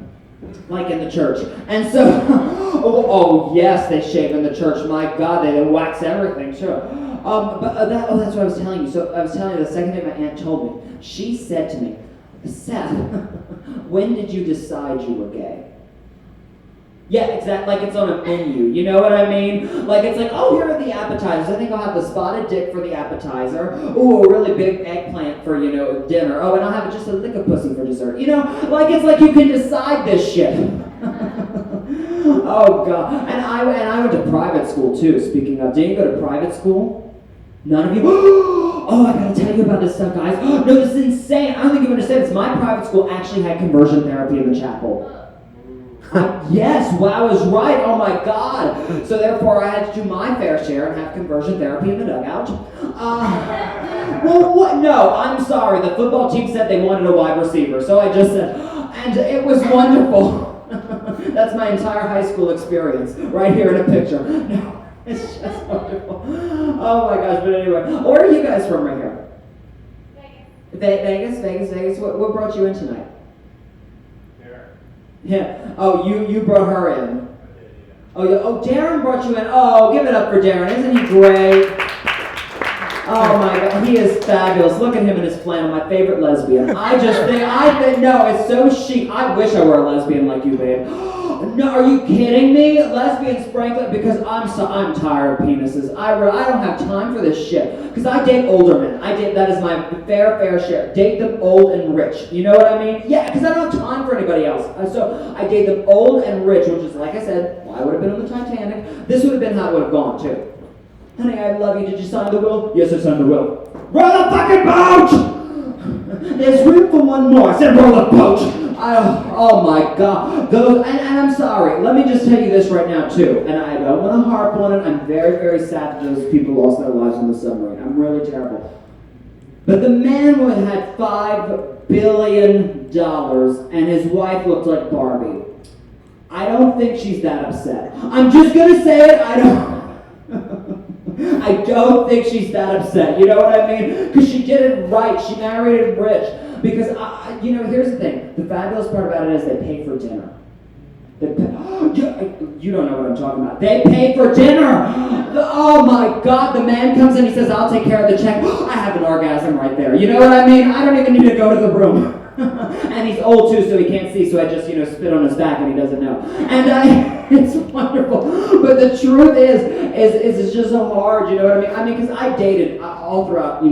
Like in the church. And so, oh yes, they shave in the church. My God, they wax everything too. That's what I was telling you. So I was telling you the second thing my aunt told me. She said to me, Seth, when did you decide you were gay? Yeah, exactly. Like it's on a menu. You know what I mean? Like it's like, oh, here are the appetizers. I think I'll have the spotted dick for the appetizer. Ooh, a really big eggplant for, you know, dinner. Oh, and I'll have just a lick of pussy for dessert. You know, like it's like you can decide this shit. Oh God. And I went to private school too. Speaking of, did you go to private school? None of you? Oh, I gotta tell you about this stuff, guys. No, this is insane. I don't think you understand this. My private school actually had conversion therapy in the chapel. Yes, well, I was right. Oh my God. So therefore, I had to do my fair share and have conversion therapy in the dugout. Well, what? No, I'm sorry. The football team said they wanted a wide receiver, so I just said, and it was wonderful. That's my entire high school experience, right here in a picture. No, it's just wonderful. Oh my gosh. But anyway, where are you guys from right here? Vegas. What brought you in tonight? Yeah. Oh, you brought her in. Oh, yeah. Oh, Darren brought you in. Oh, give it up for Darren. Isn't he great? Oh my God, he is fabulous. Look at him in his flannel, my favorite lesbian. I think, no, it's so chic. I wish I were a lesbian like you, babe. No, are you kidding me? Lesbians, frankly, because I'm tired of penises. I don't have time for this shit. Because I date older men. That is my fair share. Date them old and rich. You know what I mean? Yeah, because I don't have time for anybody else. So I date them old and rich, which is, like I said, well, I would have been on the Titanic. This would have been how it would have gone, too. Honey, I love you. Did you sign the will? Yes, I signed the will. Roll the fucking boat! There's room for one more. I said roll the boat. Oh my God. And I'm sorry. Let me just tell you this right now, too. And I don't want to harp on it. I'm very, very sad that those people lost their lives on the submarine. I'm really terrible. But the man who had $5 billion and his wife looked like Barbie. I don't think she's that upset. I'm just going to say it. I don't think she's that upset. You know what I mean? Because she did it right. She married him rich. Because, here's the thing. The fabulous part about it is they pay for dinner. You don't know what I'm talking about. They pay for dinner. Oh my God, the man comes in, he says, I'll take care of the check. I have an orgasm right there. You know what I mean? I don't even need to go to the room. And he's old too, so he can't see, so I just, spit on his back and he doesn't know. And it's wonderful. But the truth is it's just so hard, you know what I mean? I mean, because I dated all throughout,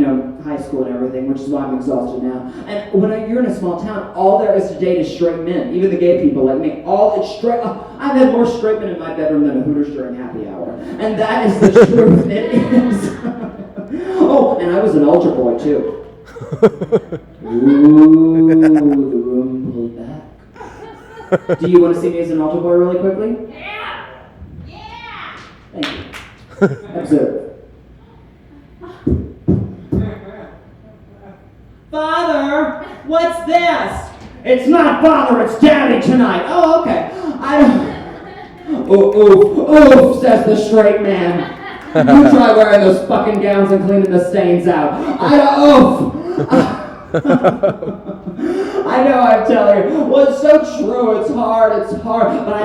high school and everything, which is why I'm exhausted now. And when you're in a small town, all there is to date is straight men, even the gay people like me. All it's straight. I've had more straight men in my bedroom than a Hooters during happy hour. And that is the truth. It is. Oh, and I was an altar boy too. Ooh, the room pulled back. Do you want to see me as an altar boy really quickly? Yeah! Yeah! Thank you. Observe. Father, what's this? It's not Father, it's Daddy tonight. Oh, okay. Oof, says the straight man. You try wearing those fucking gowns and cleaning the stains out. I know I'm telling you. Well, it's so true. It's hard. But I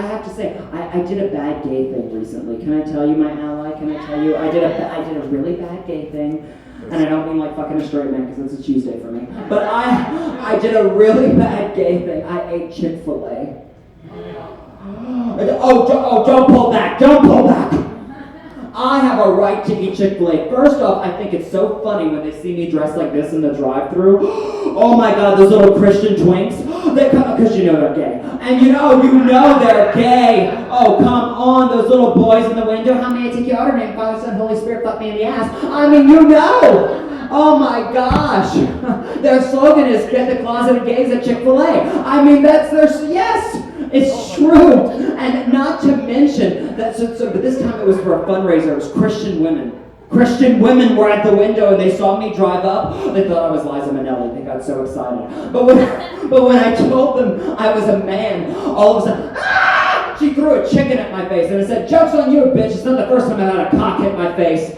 have to say, I did a bad gay thing recently. Can I tell you, my ally? Can I tell you? I did a really bad gay thing. And I don't mean like fucking a straight man, because it's a Tuesday for me. But I did a really bad gay thing. I ate Chick-fil-A. Oh, don't pull back. Don't pull back. I have a right to eat Chick-fil-A. First off, I think it's so funny when they see me dressed like this in the drive-thru. Oh my God, those little Christian twinks. They come because they're gay. And you know they're gay. Oh, come on, those little boys in the window. How may I take your order? Name, Father, Son, Holy Spirit, fuck me in the ass. I mean, Oh my gosh. Their slogan is, get the closeted gays at Chick-fil-A. I mean, that's their, yes. It's true. And not to mention, but this time it was for a fundraiser. It was Christian women. Christian women were at the window and they saw me drive up. They thought I was Liza Minnelli. They got so excited. But when I told them I was a man, all of a sudden, she threw a chicken at my face and I said, joke's on you, bitch. It's not the first time I've had a cock hit my face.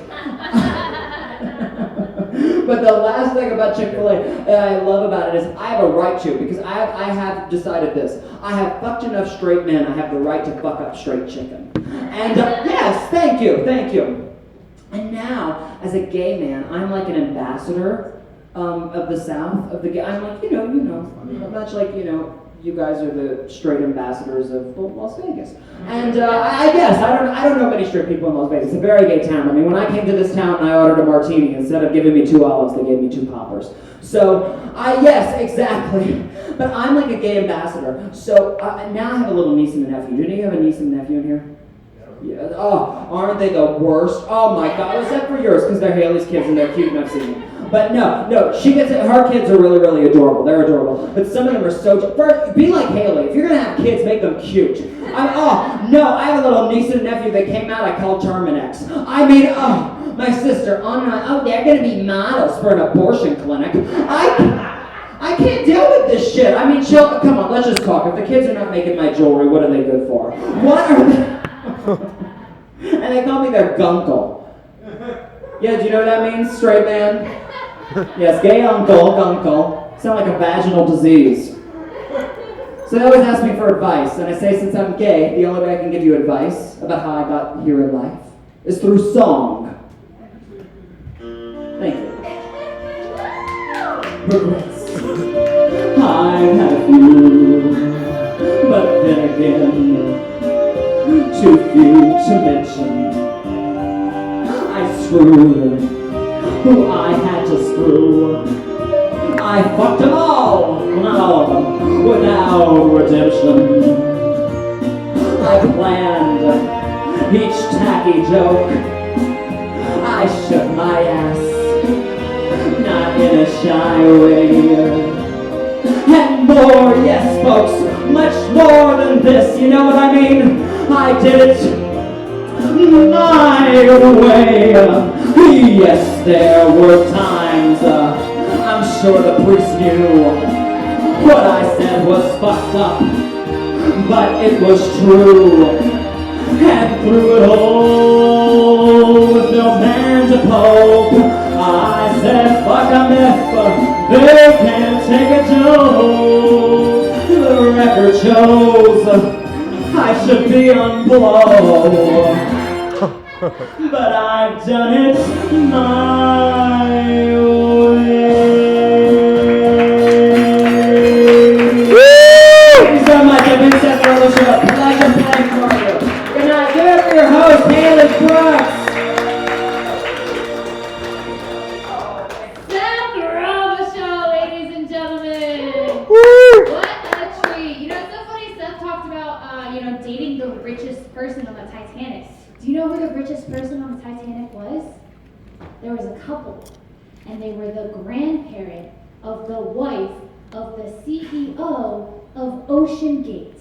But the last thing about Chick-fil-A that I love about it is I have a right to, because I have decided this. I have fucked enough straight men, I have the right to fuck up straight chicken. And yes, thank you. And now, as a gay man, I'm like an ambassador of the South, of the gay. I'm like, much like, you guys are the straight ambassadors of Las Vegas. And I guess, I don't know many straight people in Las Vegas. It's a very gay town. I mean, when I came to this town and I ordered a martini, instead of giving me 2 olives, they gave me 2 poppers. So, yes, exactly. But I'm like a gay ambassador. So now I have a little niece and a nephew. Do you have a niece and a nephew in here? Yeah. Oh, aren't they the worst? Oh my God, except for yours, because they're Haley's kids and they're cute and I've seen them. But no, she gets it. Her kids are really, really adorable. They're adorable. But some of them are so. First, be like Haley. If you're gonna have kids, make them cute. I have a little niece and nephew that came out. I called Terminex. I mean, my sister. They're gonna be models for an abortion clinic. I can't deal with this shit. I mean, come on, let's just talk. If the kids are not making my jewelry, what are they good for? What are they? And they call me their gunkle. Yeah, do you know what that means, straight man? Yes, gay uncle, gunkle. Sound like a vaginal disease. So they always ask me for advice, and I say since I'm gay, the only way I can give you advice about how I got here in life is through song. Thank you. Regrets. I've had a few, but then again, too few to mention. I screwed who I had to screw. I fucked them all, not all of them, without redemption. I planned each tacky joke. I shook my ass, not in a shy way. And more, yes folks, much more than this, you know what I mean? I did it my way. Yes, there were times, I'm sure the priest knew what I said was fucked up, but it was true. And through it all, with no man to poke, I said fuck 'em if they can't take a joke. The record shows I should be on blow, but I've done it my way. Thank you so much. I've been Seth RobichauX. Pleasure playing for you. Good night. Give it up for your host, HAILEY Brooks. Seth RobichauX, ladies and gentlemen. What a treat. You know, it's so funny. Seth talked about, dating the richest person on the Titanic. Do you know who the richest person on the Titanic was? There was a couple, and they were the grandparent of the wife of the CEO of Ocean Gate.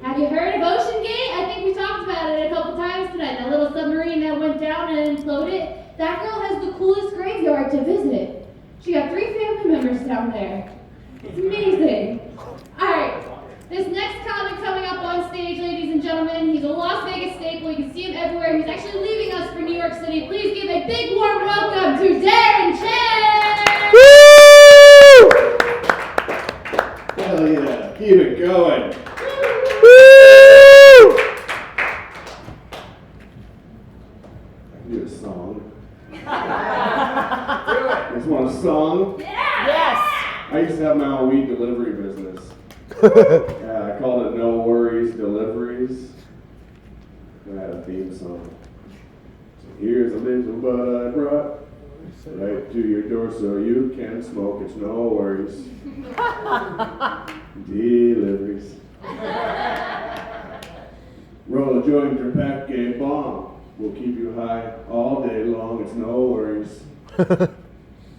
Have you heard of Ocean Gate? I think we talked about it a couple times tonight. That little submarine that went down and imploded. That girl has the coolest graveyard to visit. She got 3 family members down there. It's amazing. All right, this next comic coming up on stage, ladies and gentlemen, he's a Las Vegas staple. You can see him everywhere. He's actually leaving us for New York City. Please give a big warm welcome to DARRIN. Hell yeah, keep it going. I can do a song. Do it. You just want a song? Yeah. Yes. I used to have my own weed delivery business. Yeah, I called it No Worries Deliveries. I had a theme song. So here's a little bud I brought right to your door so you can smoke. It's no worries. Deliveries. Roll a joint or pack a bomb. We'll keep you high all day long. It's no worries.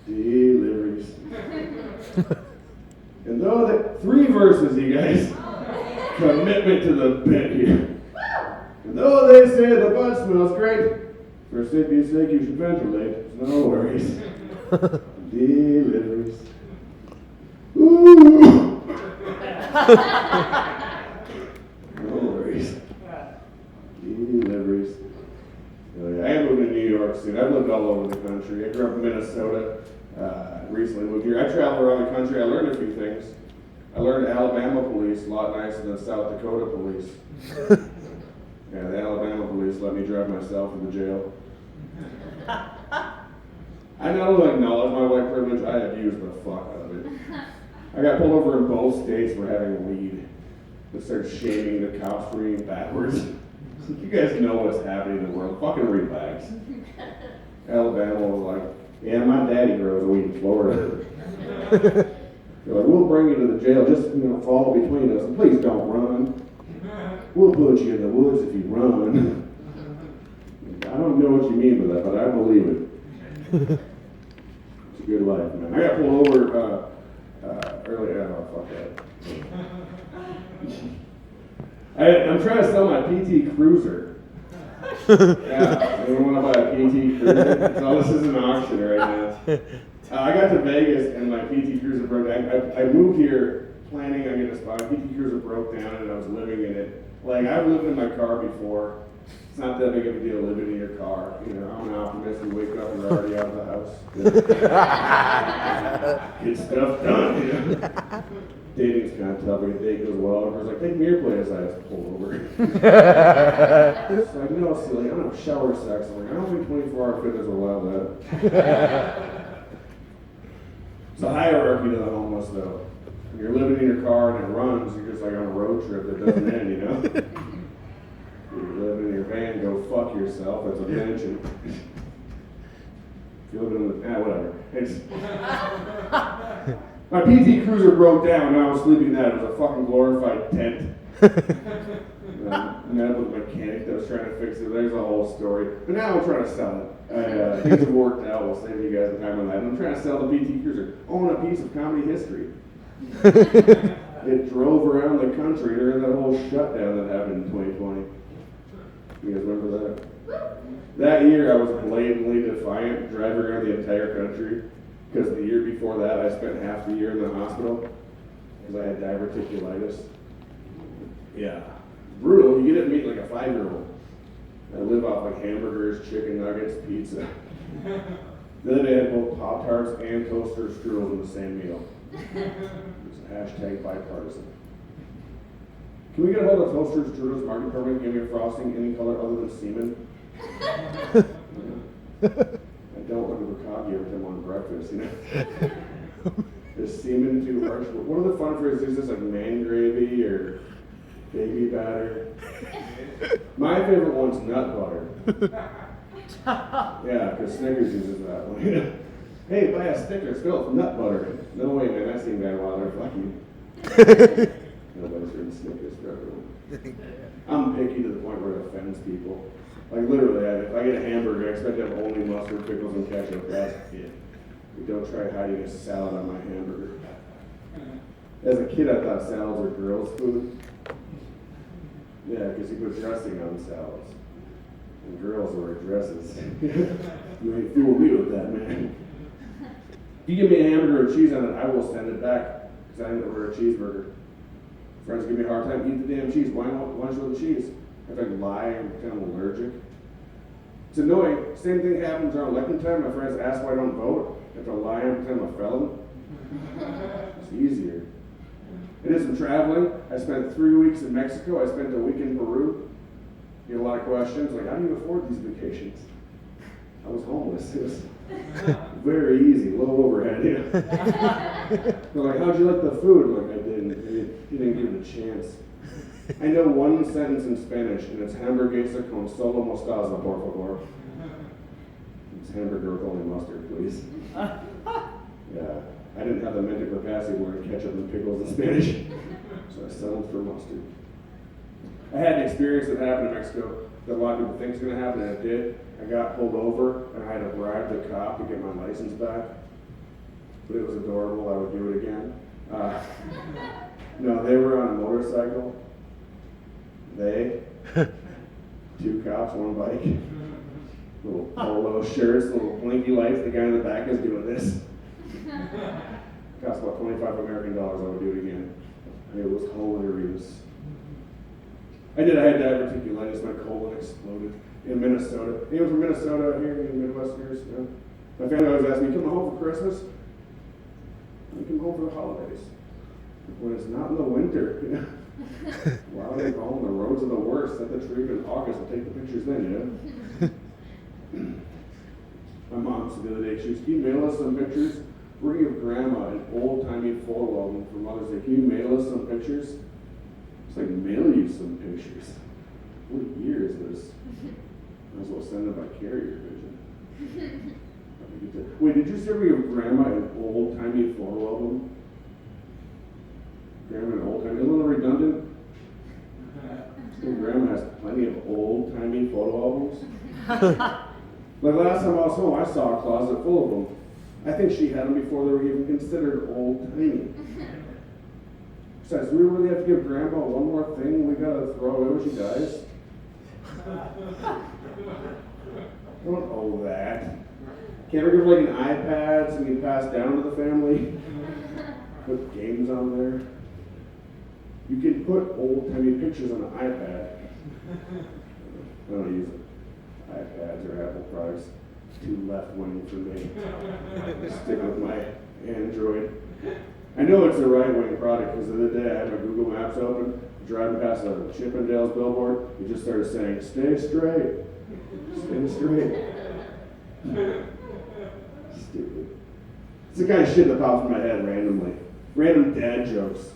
Deliveries. And though that 3 verses, you guys, commitment to the bit here. And though they say the bud smells great, for safety's sake you should ventilate. It's no worries. Deliveries. Ooh. No worries. Deliveries. I am moving to New York soon. I've lived all over the country. I grew up in Minnesota. Recently moved here. I travel around the country. I learned a few things. I learned Alabama police a lot nicer than South Dakota police. Yeah, the Alabama police let me drive myself into jail. I not only acknowledge my white privilege, I abuse the fuck out of it. I got pulled over in both states for having weed. They started shaming the cops for reading backwards. You guys know what's happening in the world. Fucking relax. Alabama was like, yeah, my daddy grows weed in Florida. They're like, we'll bring you to the jail, just fall between us, and please don't run. We'll put you in the woods if you run. I don't know what you mean by that, but I believe it. It's a good life, man. I got pulled over earlier. Oh, fuck that. I'm trying to sell my PT Cruiser. Yeah, anyone want to buy a PT Cruiser? So this is an auction right now. I got to Vegas and my PT Cruiser broke down. I moved here planning on getting a spot. PT Cruiser broke down and I was living in it. Like, I've lived in my car before. It's not that big of a deal living in your car. I'm an optimist. You wake up and you're already out of the house. Get stuff done, Dating's kind of tough. When a date goes well, everyone's like, take me to your place. I just pull over. It's like, no, silly. I don't have shower sex. I'm like, I don't think 24-hour fitness will allow that. It's a hierarchy to the homeless, though. When you're living in your car and it runs, you're just like on a road trip that doesn't end, You're living in your van, go fuck yourself. It's a mansion. If you live in the, whatever. My PT Cruiser broke down and I was sleeping in that. It was a fucking glorified tent. I met up with a mechanic that was trying to fix it. There's a whole story. But now I'm trying to sell it. Things have worked out. We'll save you guys the time on that. I'm trying to sell the PT Cruiser. Own a piece of comedy history. It drove around the country during that whole shutdown that happened in 2020. You guys remember that? That year I was blatantly defiant, driving around the entire country. Because the year before that, I spent half the year in the hospital because I had diverticulitis. Yeah. Brutal. You get to meet like a 5-year-old. I live off like hamburgers, chicken nuggets, pizza. The other day I had both Pop-Tarts and toaster strudels in the same meal. It's #bipartisan. Can we get a hold of Toasters, Churros, Market Permit, give me a frosting, any color other than semen? I don't look at Bukkake every time I'm on breakfast, you know? Is semen too harsh? What are the fun phrases? Is this like man gravy or baby batter? My favorite one's nut butter. Yeah, because Snickers uses that one. Hey, buy a sticker, it's filled with nut butter. No way, man, that seemed bad while they're fucking. Nobody's heard Snickers for everyone. I'm picky to the point where it offends people. Like literally, if I get a hamburger, I expect to have only mustard, pickles, and ketchup. That's it. We don't try hiding a salad on my hamburger. As a kid, I thought salads were girls' food. Yeah, because you put dressing on salads. And girls wear dresses. You ain't fooling me with that, man. If you give me a hamburger with cheese on it, I will send it back. Because I didn't order a cheeseburger. Friends give me a hard time, eat the damn cheese. Why don't you want the cheese? If I lie and pretend I'm allergic. It's annoying. Same thing happens around election time. My friends ask why I don't vote. If I lie and pretend I'm a felon. It's easier. I did some traveling. I spent 3 weeks in Mexico. I spent a week in Peru. You get a lot of questions like, how do you afford these vacations? I was homeless. It was very easy, low overhead. Yeah. They're like, how'd you like the food? I'm like, I didn't. You didn't give it a chance. I know one sentence in Spanish, and it's hamburguesa con solo mostaza, por favor. It's hamburger with only mustard, please. Yeah, I didn't have the mental capacity to learn ketchup and pickles in Spanish, so I settled for mustard. I had an experience that happened in Mexico that a lot of people think is going to happen, and it did. I got pulled over, and I had to bribe the cop to get my license back. But it was adorable. I would do it again. No, they were on a motorcycle. They, 2 cops, 1 bike. Little polo shirts, little blinky lights. The guy in the back is doing this. Cost about $25 American. I would do it again. It was hilarious. I had diverticulitis. My colon exploded in Minnesota. Anyone from Minnesota here? Any Midwesterners? No? My family always asks me, "You come home for Christmas?" I come home for the holidays. When it's not in the winter, you know. Wow, they call them the roads are the worst. Set the tree in August. We'll take the pictures then, you know. My mom said the other day, she was, "Can you mail us some pictures? We're gonna give Grandma an old-timey photo album for Mother's Day. Can you mail us some pictures?" It's like, mail you some pictures. What year is this? Might as well send it by carrier pigeon. Wait, did you say we give Grandma an old-timey photo album? Grandma an old-timey, a little redundant? Grandma has plenty of old-timey photo albums. Like last time I was home, I saw a closet full of them. I think she had them before they were even considered old-timey. Besides, do we really have to give Grandma one more thing we gotta throw away when she dies? I don't owe that. Can't we give like an iPad so we can pass down to the family? Put games on there. You can put old-timey pictures on an iPad. I don't use iPads or Apple products. It's too left-wing for me. Stick with my Android. I know it's a right-wing product because the other day I had my Google Maps open, driving past a Chippendales billboard. It just started saying, "Stay straight. Stay straight." Stupid. It's the kind of shit that pops in my head randomly. Random dad jokes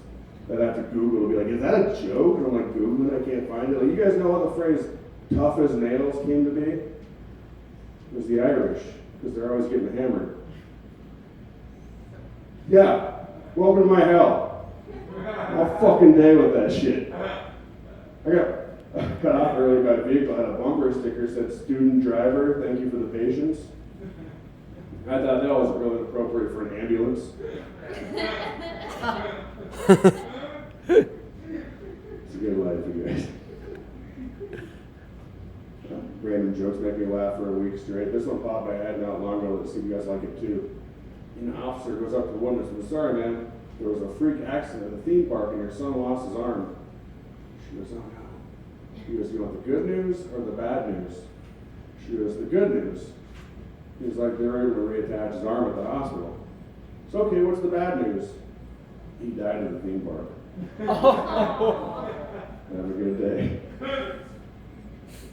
that I have to Google to be like, "Is that a joke?" And I'm like, Googling, I can't find it. Like, you guys know how the phrase "tough as nails" came to be? It was the Irish, because they're always getting hammered. Yeah, welcome to my hell. All fucking day with that shit. I got cut off early by a vehicle. I had a bumper sticker that said "Student driver, thank you for the patience." I thought that was really appropriate for an ambulance. It's a good life, you guys. Random jokes make me laugh for a week straight. This one popped my head not long ago. Let's see if you guys like it too. An officer goes up to the woman and says, "Sorry, man, there was a freak accident at the theme park and your son lost his arm." She goes, "Oh no." He goes, "You want the good news or the bad news?" She goes, "The good news." He's like, "They were able to reattach his arm at the hospital." "So okay, what's the bad news?" "He died at the theme park." Have a good day.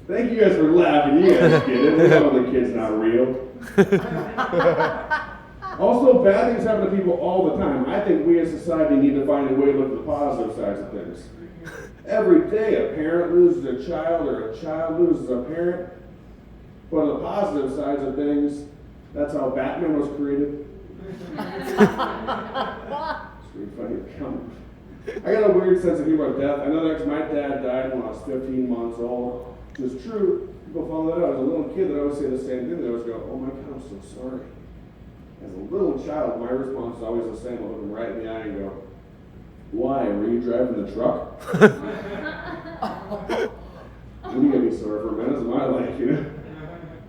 Thank you guys for laughing. You guys get it. We know the kid's not real. Also, bad things happen to people all the time. I think we as society need to find a way to look at the positive sides of things. Every day, a parent loses a child or a child loses a parent. But on the positive sides of things, that's how Batman was created. It's really funny. I got a weird sense of humor of death. I know that my dad died when I was 15 months old. It's true. People found that out. As a little kid, they always say the same thing. They always go, "Oh my God, I'm so sorry." As a little child, my response is always the same. I look them right in the eye and go, "Why? Were you driving the truck?" And you gotta be sorry for a minute. It's my life, you know.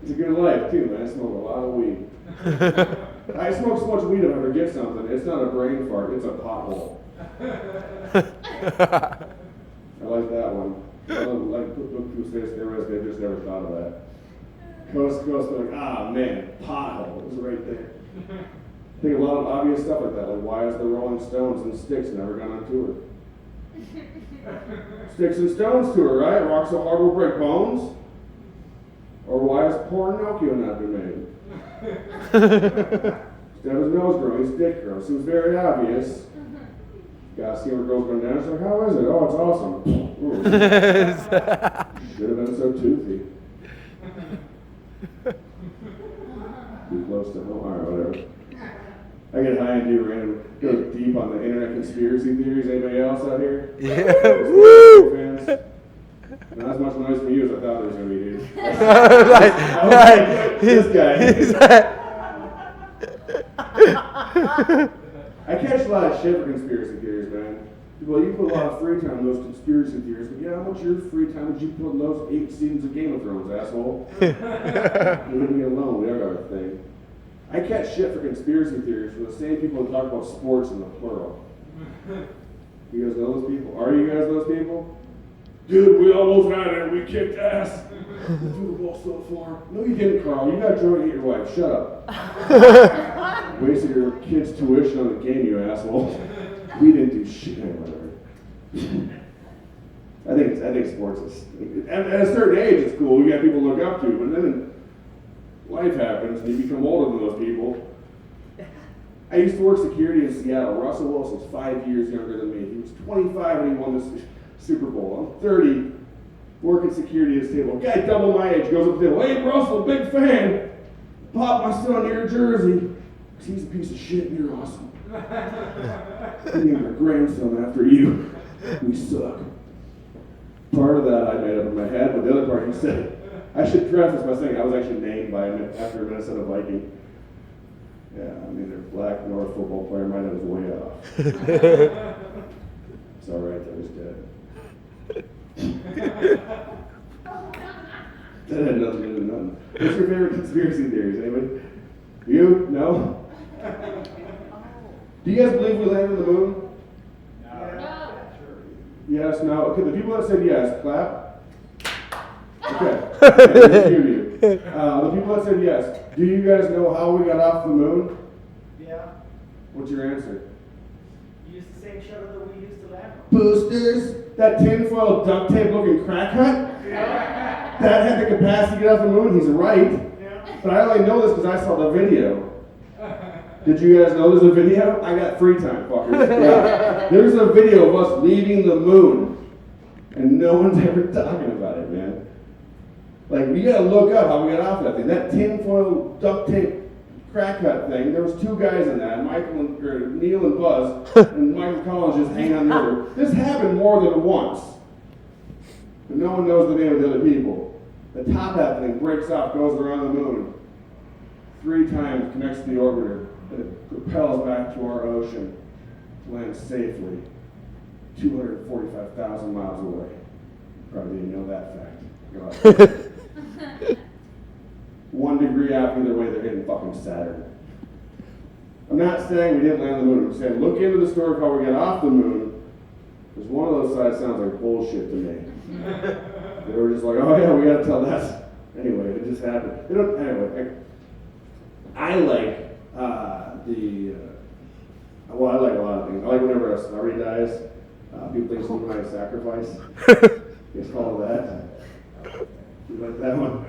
It's a good life too, man. I smoke a lot of weed. I smoke so much weed if I forget something. It's not a brain fart. It's a pothole. I like that one. I don't like look through space steroids. They just never thought of that. Coast to coast, they're like, ah man, pothole. It was right there. I think a lot of obvious stuff like that, like why is the Rolling Stones and Styx never gone on tour? Sticks and Stones tour, right? Rock so hard we'll break bones. Or why has poor Pinocchio not been made? Instead of his nose growing, his dick grows. Seems very obvious. Gotta see where girls going down. It's like, how is it? Oh, it's awesome. Should have been so toothy. Too close to home. Alright, whatever. I get high and do random, go deep on the internet conspiracy theories. Anybody else out here? Yeah. Woo! Fans? Not as much noise from you as I thought there was going to be, dude. This guy. I catch a lot of shit for conspiracy theories, man. People are like, you put a lot of free time in those conspiracy theories. But yeah, how much of your free time did you put in those 8 seasons of Game of Thrones, asshole? Leave me alone. We all got our thing. I catch shit for conspiracy theories from the same people who talk about sports in the plural. You guys know those people? Are you guys those people? Dude, we almost had it. We kicked ass. We threw the ball so far. No, you didn't, Carl. You got drunk and hit your wife. Shut up. Wasted your kid's tuition on the game, you asshole. We didn't do shit. Whatever. I think sports is at a certain age it's cool. We got people to look up to, but then life happens and you become older than those people. I used to work security in Seattle. Russell Wilson's 5 years younger than me. He was 25 when he won this Super Bowl. I'm 30, working security at his table. A guy double my age goes up to the table. Hey, Russell, big fan. Pop my son your jersey. He's a piece of shit and you're awesome. We named our grandson after you. We suck. Part of that I made up in my head, but the other part he said, I should preface by saying I was actually named by him after a Minnesota Viking. Yeah, I mean, their black North football player might have was way off. It's all right, that was dead. That had nothing to do with nothing. What's your favorite conspiracy theories, anybody? You? No? Do you guys believe we landed on the moon? No. Yes, no. Okay, the people that said yes, clap. Okay. There's a few of you. The people that said yes, do you guys know how we got off the moon? Yeah. What's your answer? Use the same shuttle that we used to land on. Boosters? That tinfoil duct tape looking crack hut? Yeah. That had the capacity to get off the moon? He's right. Yeah. But I only know this because I saw the video. Did you guys know there's a video? I got free time, fuckers. Yeah. There's a video of us leaving the moon. And no one's ever talking about it, man. Like, you gotta look up how we got off that thing. That tinfoil duct tape crack hut thing, there was 2 guys in that, Neil and Buzz, and Michael Collins just hanging on the river. This happened more than once. But no one knows the name of the other people. The top of that thing breaks off, goes around the moon. 3 times, connects to the orbiter, and it propels back to our ocean to land safely 245,000 miles away. Probably didn't know that fact. God. 1 degree out either way, they're hitting fucking Saturn. I'm not saying we didn't land on the moon. I'm saying look into the story of how we got off the moon. Because one of those sides sounds like bullshit to me. They were just like, oh yeah, we gotta tell that. Anyway, it just happened. Anyway, I like I like a lot of things. I like whenever a celebrity dies. People think it's Illuminati sacrifice. It's called that. You like that one?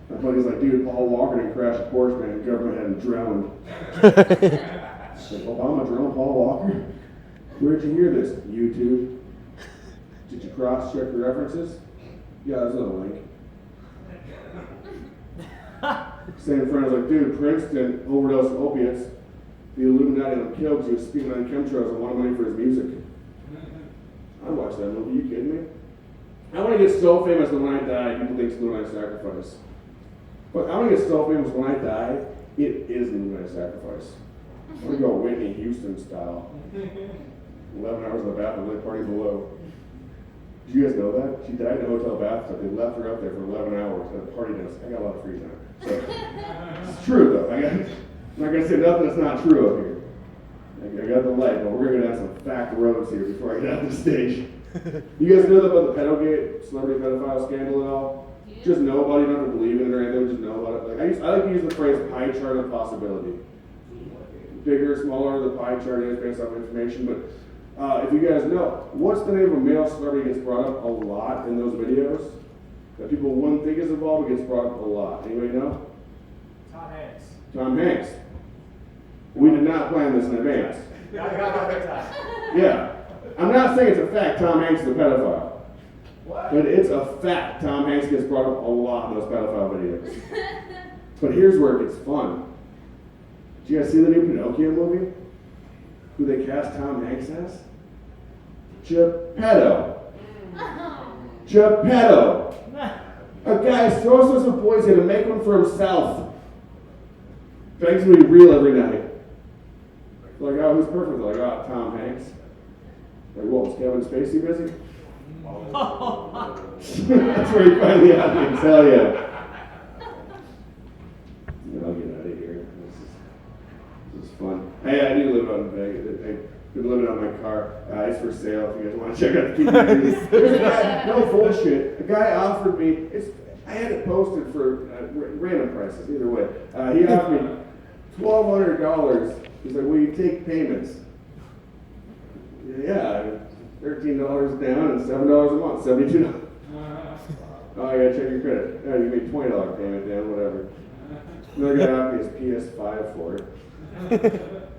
My buddy's like, dude, Paul Walker didn't crash a Porsche, man. The government had him drowned. Like, Obama drowned Paul Walker? Where'd you hear this? YouTube. Did you cross-check the references? Yeah, there's another link. Same friend was like, dude, Princeton overdosed of opiates. The Illuminati had him killed because he was speaking on chemtrails and wanted money for his music. I'd watch that movie. Are you kidding me? I want to get so famous that when I die, people think it's Illuminati sacrifice. But I want to get so famous when I die, it is Illuminati sacrifice. I want to go Whitney Houston style. 11 hours in the bathroom, they party below. Did you guys know that? She died in a hotel bathtub. They left her up there for 11 hours at a party dance. I got a lot of free time. So, it's true though. I'm not going to say nothing that's not true up here. I got the light, but we're going to have some fact roads here before I get out of the stage. You guys know about the pedogate, celebrity pedophile scandal at all? Yeah. Just know about it, you don't have to believe in it or anything, just know about it. Like, I like to use the phrase pie chart of possibility. Bigger, smaller the pie chart is based off information, but if you guys know, what's the name of a male celebrity that gets brought up a lot in those videos? That people wouldn't think is involved, but gets brought up a lot. Anybody know? Tom Hanks. Tom Hanks. We did not plan this in advance. Yeah. I'm not saying it's a fact Tom Hanks is a pedophile. What? But it's a fact Tom Hanks gets brought up a lot in those pedophile videos. But here's where it gets fun. Did you guys see the new Pinocchio movie? Who they cast Tom Hanks as? Geppetto. Geppetto. A guy throws us with boys here to make one for himself. Begs to be real every night. Like, oh, who's perfect? Like, oh, Tom Hanks. Like, what, was Kevin Spacey busy? That's where you find the audience, hell yeah. I'll get out of here. This is fun. Hey, I do live out in Vegas. I've been living out in my car. It's for sale if you guys want to check out the TIKI. There's a guy, no bullshit. A guy offered me, I had it posted for random prices, either way. He offered me $1,200. He's like, will you take payments? Yeah, $13 down and $7 a month, $72. Oh, I gotta check your credit. Yeah, you made $20 payment down, whatever. Another guy offered me his PS5 for it.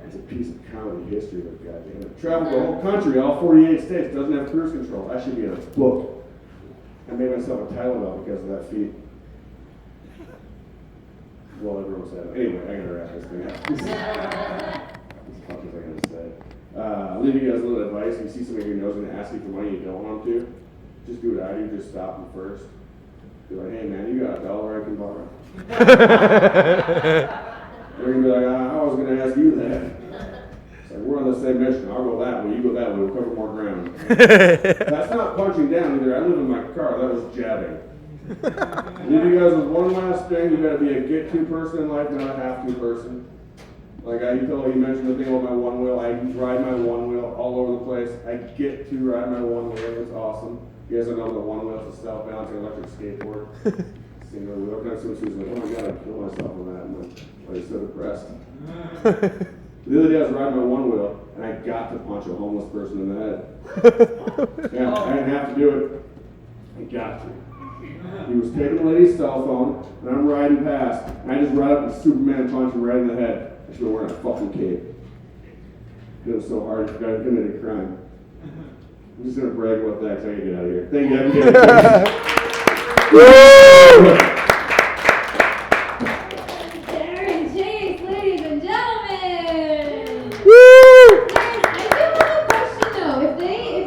It's a piece of comedy history, but goddamn it. Traveled the whole country, all 48 states, doesn't have cruise control. I should be in a book. I made myself a Tylenol because of that feat. Well, everyone said it. Anyway, I gotta wrap this thing up. As much as I gotta say. Leave you guys a little advice. If you see somebody who knows going to ask you for money you don't want them to, just do what I do. Just stop them first. Be like, hey man, you got $1 I can borrow? They're gonna be like, I was gonna ask you that. It's like, we're on the same mission. I'll go that way, you go that way, we'll cover more ground. That's not punching down either. I live in my car, that was jabbing. Leave you guys with one last thing. You gotta be a get-to person in life, not a have-to person. Like you mentioned the thing about my one wheel. I ride my one wheel all over the place. I get to ride my one wheel. It's awesome. You guys don't know the one wheel is a self-balancing electric skateboard. Single wheel. Next to was like, oh my god, I'd kill myself on that. And I was so depressed. The other day I was riding my one wheel and I got to punch a homeless person in the head. Yeah, I didn't have to do it. I got to. He was taking the lady's cell phone and I'm riding past and I just ride up and Superman punch him right in the head. I should have worn a fucking cape. It was so hard. I committed a crime. I'm just going to brag about that because I can get out of here. Thank you. Have a good day. Darrin Chase, ladies and gentlemen. I do have a question though. If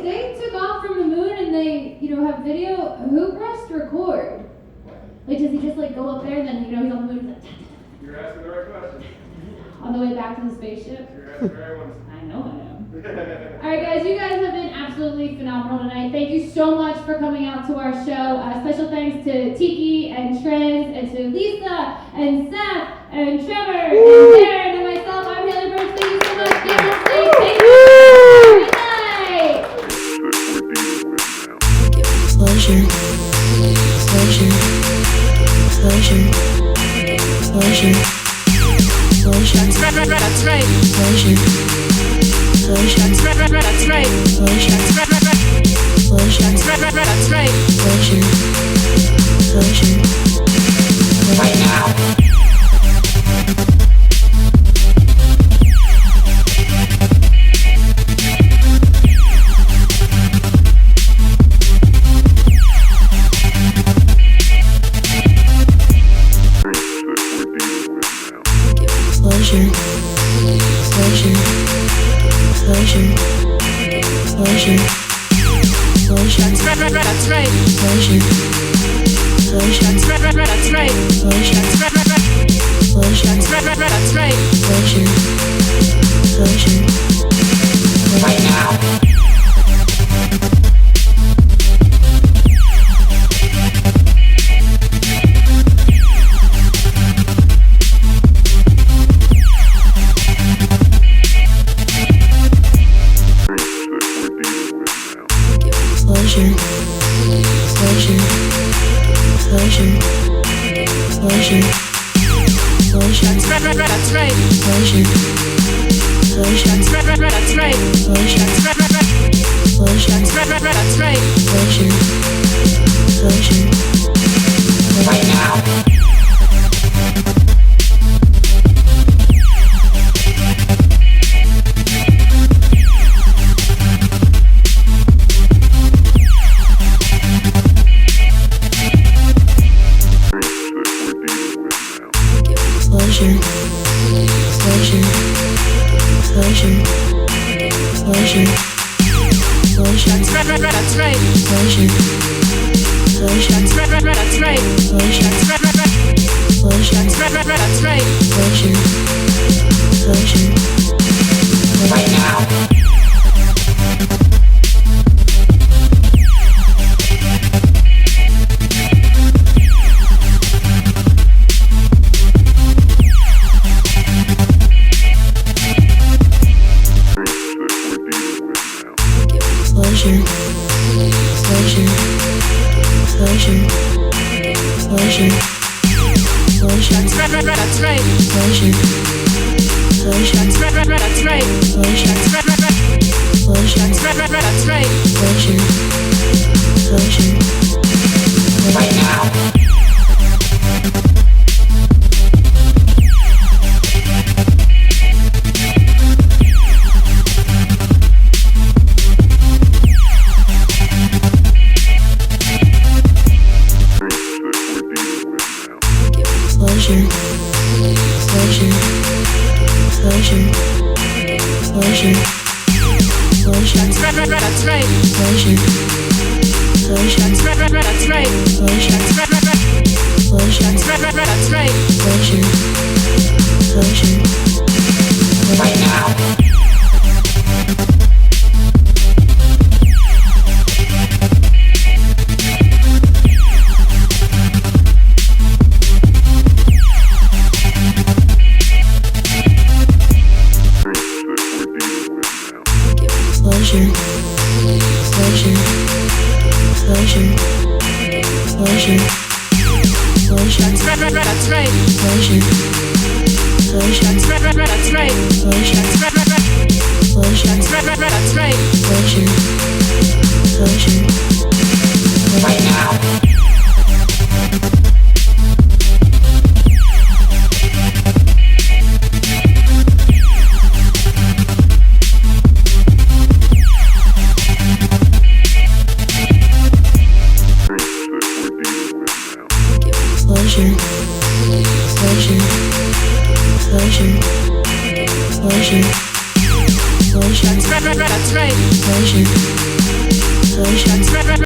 they took off from the moon and they, have video, who pressed record? Like, does he just go up there and then he's on the moon? You're asking the right question. On the way back to the spaceship? You're asking the right one. I know I am. Alright guys, you guys have been absolutely phenomenal tonight. Thank you so much for coming out to our show. Special thanks to Tiki and Trez and to Lisa and Seth and Trevor and Darrin and myself. I'm Hailey Brooks. Thank you so much. Get on stage. Thank you. Good night. Closure. That's right. Closure.